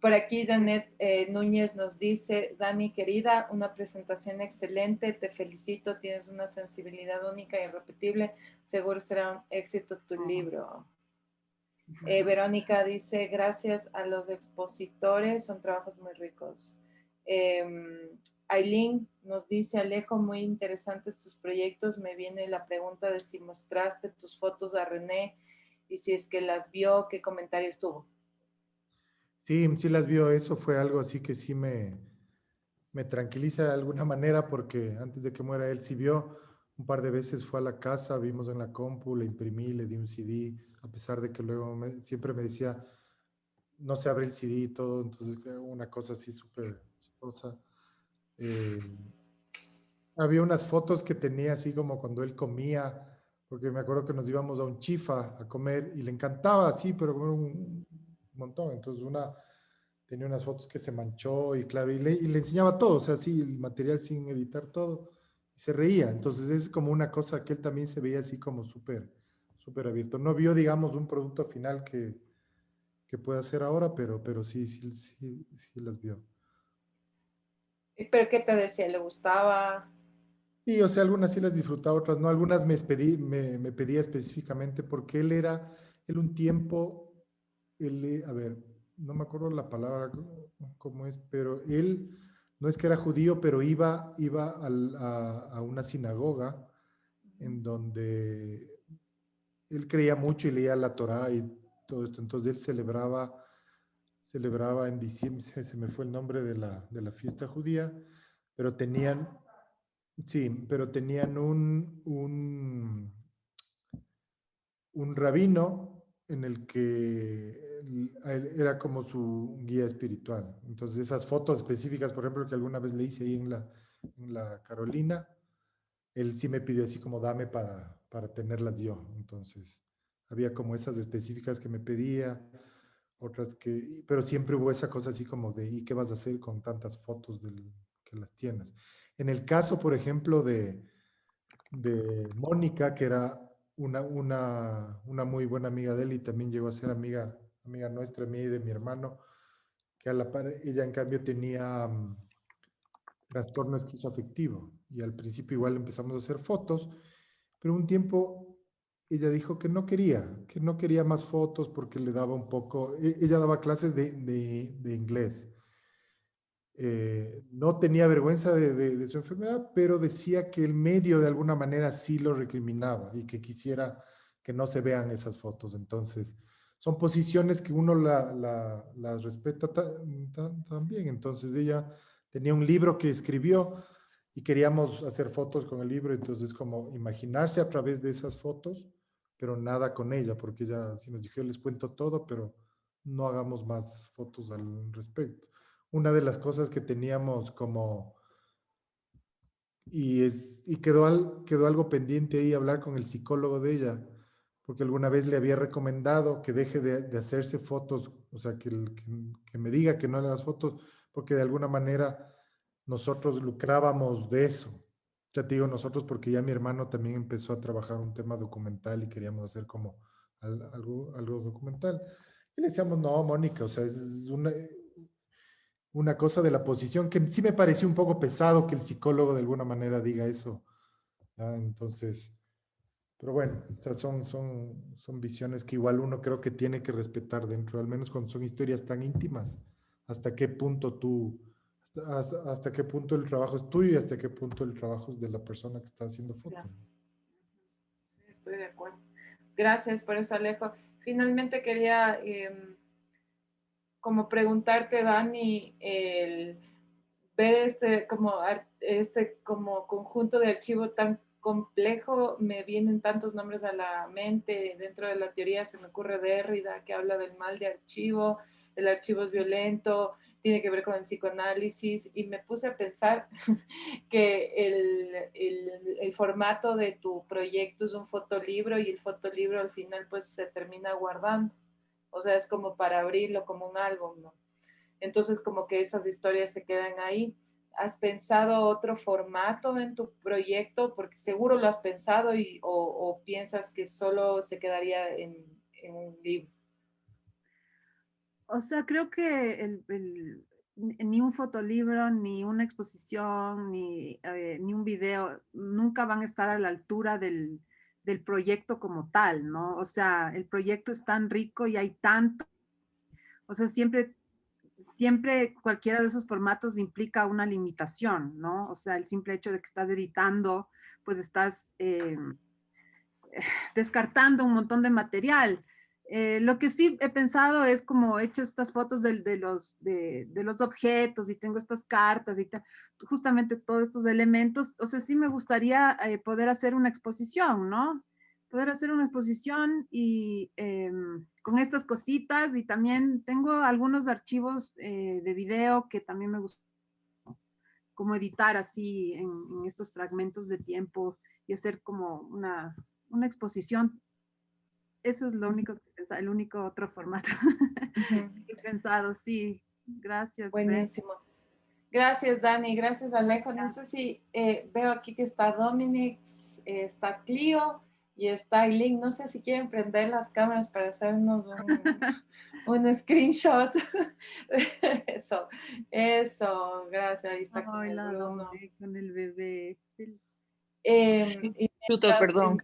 Por aquí Danet Núñez nos dice, Dani querida, una presentación excelente, te felicito, tienes una sensibilidad única e irrepetible, seguro será un éxito tu Oh. libro. Verónica dice, gracias a los expositores, son trabajos muy ricos. Aileen nos dice, Alejo, muy interesantes tus proyectos, me viene la pregunta de si mostraste tus fotos a René y si es que las vio, qué comentarios tuvo. Sí, sí las vio, eso fue algo así que sí me tranquiliza de alguna manera porque antes de que muera él sí vio un par de veces, fue a la casa, vimos en la compu, le imprimí, le di un CD, a pesar de que luego siempre me decía, no se abre el CD y todo, entonces una cosa así súper chistosa. Eh, Había unas fotos que tenía así como cuando él comía, porque me acuerdo que nos íbamos a un chifa a comer y le encantaba así, pero comer un montón. Entonces tenía unas fotos que se manchó y claro, y le enseñaba todo, o sea, sí, el material sin editar todo, y se reía. Entonces es como una cosa que él también se veía así como súper abierto. No vio, digamos, un producto final que pueda hacer ahora, pero sí las vio. ¿Pero qué te decía? ¿Le gustaba? Y, o sea, algunas sí las disfrutaba, otras no. Algunas me pedía específicamente porque él un tiempo, a ver, no me acuerdo la palabra cómo es, pero él no es que era judío, pero iba a una sinagoga en donde él creía mucho y leía la Torá y todo esto. Entonces él celebraba en diciembre, se me fue el nombre de la fiesta judía, pero tenían un rabino en el que era como su guía espiritual. Entonces, esas fotos específicas, por ejemplo, que alguna vez le hice ahí en la Carolina, él sí me pidió así como dame para tenerlas yo. Entonces, había como esas específicas que me pedía, otras pero siempre hubo esa cosa así como de, ¿y qué vas a hacer con tantas fotos que las tienes? En el caso, por ejemplo, de Mónica, que era una muy buena amiga de él y también llegó a ser amiga nuestra, mía y de mi hermano, que a la par, ella en cambio tenía trastorno esquizoafectivo y al principio igual empezamos a hacer fotos, pero un tiempo ella dijo que no quería más fotos porque le daba un poco, ella daba clases de inglés. No tenía vergüenza de su enfermedad, pero decía que el medio de alguna manera sí lo recriminaba y que quisiera que no se vean esas fotos. Entonces, son posiciones que uno las respeta también. Entonces ella tenía un libro que escribió y queríamos hacer fotos con el libro, entonces como imaginarse a través de esas fotos, pero nada con ella, porque ella sí nos dijo, yo les cuento todo, pero no hagamos más fotos al respecto. Una de las cosas que teníamos como, y quedó algo pendiente ahí, hablar con el psicólogo de ella, porque alguna vez le había recomendado que deje de hacerse fotos, o sea, que me diga que no le hagas fotos, porque de alguna manera nosotros lucrábamos de eso. Ya te digo nosotros porque ya mi hermano también empezó a trabajar un tema documental y queríamos hacer como algo documental. Y le decíamos, no, Mónica, o sea, es una cosa de la posición que sí me pareció un poco pesado que el psicólogo de alguna manera diga eso. ¿Ya? Entonces, pero bueno, o sea, son visiones que igual uno creo que tiene que respetar dentro, al menos cuando son historias tan íntimas. Hasta qué punto hasta qué punto el trabajo es tuyo y hasta qué punto el trabajo es de la persona que está haciendo foto. Claro. Estoy de acuerdo. Gracias por eso, Alejo. Finalmente quería como preguntarte, Dani, el ver este como conjunto de archivo tan complejo, me vienen tantos nombres a la mente. Dentro de la teoría se me ocurre Derrida, que habla del mal de archivo, el archivo es violento, tiene que ver con el psicoanálisis, y me puse a pensar que el formato de tu proyecto es un fotolibro y el fotolibro al final pues se termina guardando. O sea, es como para abrirlo como un álbum, ¿no? Entonces, como que esas historias se quedan ahí. ¿Has pensado otro formato en tu proyecto? Porque seguro lo has pensado o piensas que solo se quedaría en un libro. O sea, creo que ni un fotolibro, ni una exposición, ni un video nunca van a estar a la altura del proyecto como tal, ¿no? O sea, el proyecto es tan rico y hay tanto, o sea, siempre cualquiera de esos formatos implica una limitación, ¿no? O sea, el simple hecho de que estás editando, pues estás descartando un montón de material. Lo que sí he pensado es como he hecho estas fotos de los objetos y tengo estas cartas y justamente todos estos elementos. O sea, sí me gustaría poder hacer una exposición, ¿no? Poder hacer una exposición y con estas cositas, y también tengo algunos archivos de video que también me gusta como editar así en estos fragmentos de tiempo y hacer como una exposición. Eso es lo único que el único otro formato Ujú. que he pensado. Sí, gracias, Brenda. Buenísimo. Gracias, Dani. Gracias, Alejo. No sé si veo aquí que está Dominic, está Clio y está Eileen. No sé si quieren prender las cámaras para hacernos un screenshot. Eso, eso. Gracias. Ahí está con Ay, el la Bruno. doble con el bebé. Y Chuta, mientras, perdón.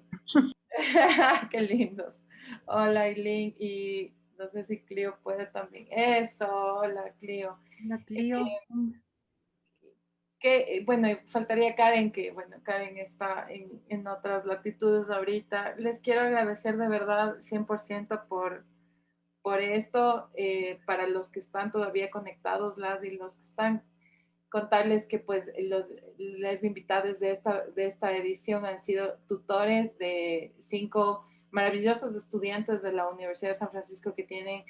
qué lindos. Hola, Eileen. Y no sé si Clio puede también. Eso, hola, Clio. La Clio. Que, bueno, faltaría Karen, que, bueno, Karen está en otras latitudes ahorita. Les quiero agradecer de verdad 100% por esto. Para los que están todavía conectados, las y los que están, contarles que pues las invitadas de esta edición han sido tutores de 5 maravillosos estudiantes de la Universidad de San Francisco que tienen,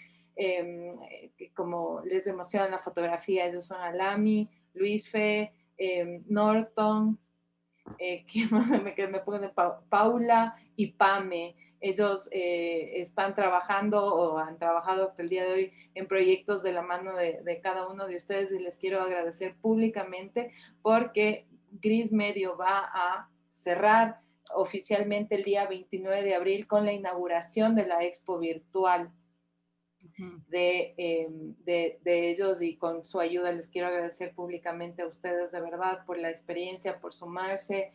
como les emociona la fotografía. Ellos son Alami, Luis Fe, Norton, que me ponen Paula y Pame. Ellos están trabajando o han trabajado hasta el día de hoy en proyectos de la mano de cada uno de ustedes, y les quiero agradecer públicamente porque Gris Medio va a cerrar oficialmente el día 29 de abril con la inauguración de la expo virtual de ellos, y con su ayuda les quiero agradecer públicamente a ustedes de verdad por la experiencia, por sumarse,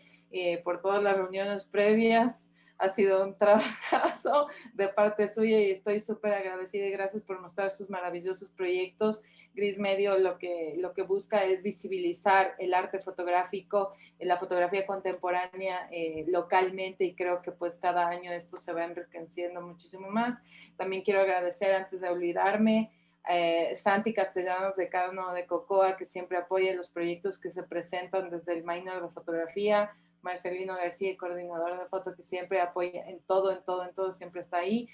por todas las reuniones previas Ha sido un trabajazo de parte suya y estoy súper agradecida y gracias por mostrar sus maravillosos proyectos. Gris Medio lo que busca es visibilizar el arte fotográfico, la fotografía contemporánea localmente, y creo que pues cada año esto se va enriqueciendo muchísimo más. También quiero agradecer, antes de olvidarme, Santi Castellanos de Cano de Cocoa, que siempre apoya los proyectos que se presentan desde el minor de fotografía. Marcelino García, coordinador de foto, que siempre apoya en todo, siempre está ahí.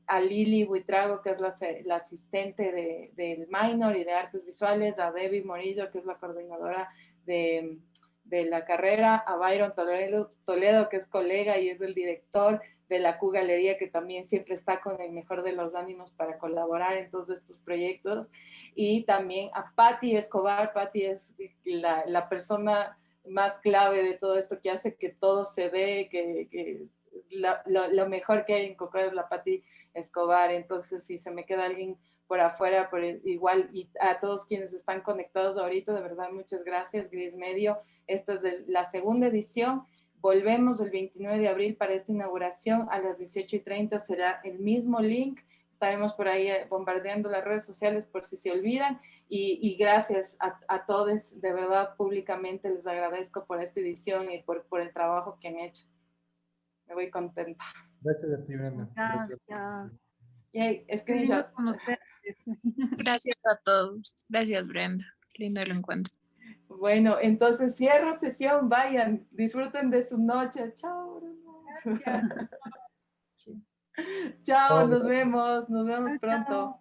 A Lili Buitrago, que es la asistente del minor y de artes visuales, a Debbie Morillo, que es la coordinadora de la carrera, a Byron Toledo, que es colega y es el director de la Q Galería, que también siempre está con el mejor de los ánimos para colaborar en todos estos proyectos, y también a Patti Escobar. Patti es la persona más clave de todo esto, que hace que todo se dé, que lo mejor que hay en Cocoa es la Patti Escobar. Entonces, si se me queda alguien por afuera, igual, y a todos quienes están conectados ahorita, de verdad, muchas gracias. Gris Medio, esta es la segunda edición. Volvemos el 29 de abril para esta inauguración a las 18:30, será el mismo link. Estaremos por ahí bombardeando las redes sociales por si se olvidan. Y gracias a todos, de verdad, públicamente les agradezco por esta edición y por el trabajo que han hecho. Me voy contenta. Gracias a ti, Brenda. Gracias. Yay, Qué lindo conocerles. Gracias a todos. Gracias, Brenda. Lindo el encuentro. Bueno, entonces cierro sesión. Vayan, disfruten de su noche. Chao. Chao, nos vemos pronto.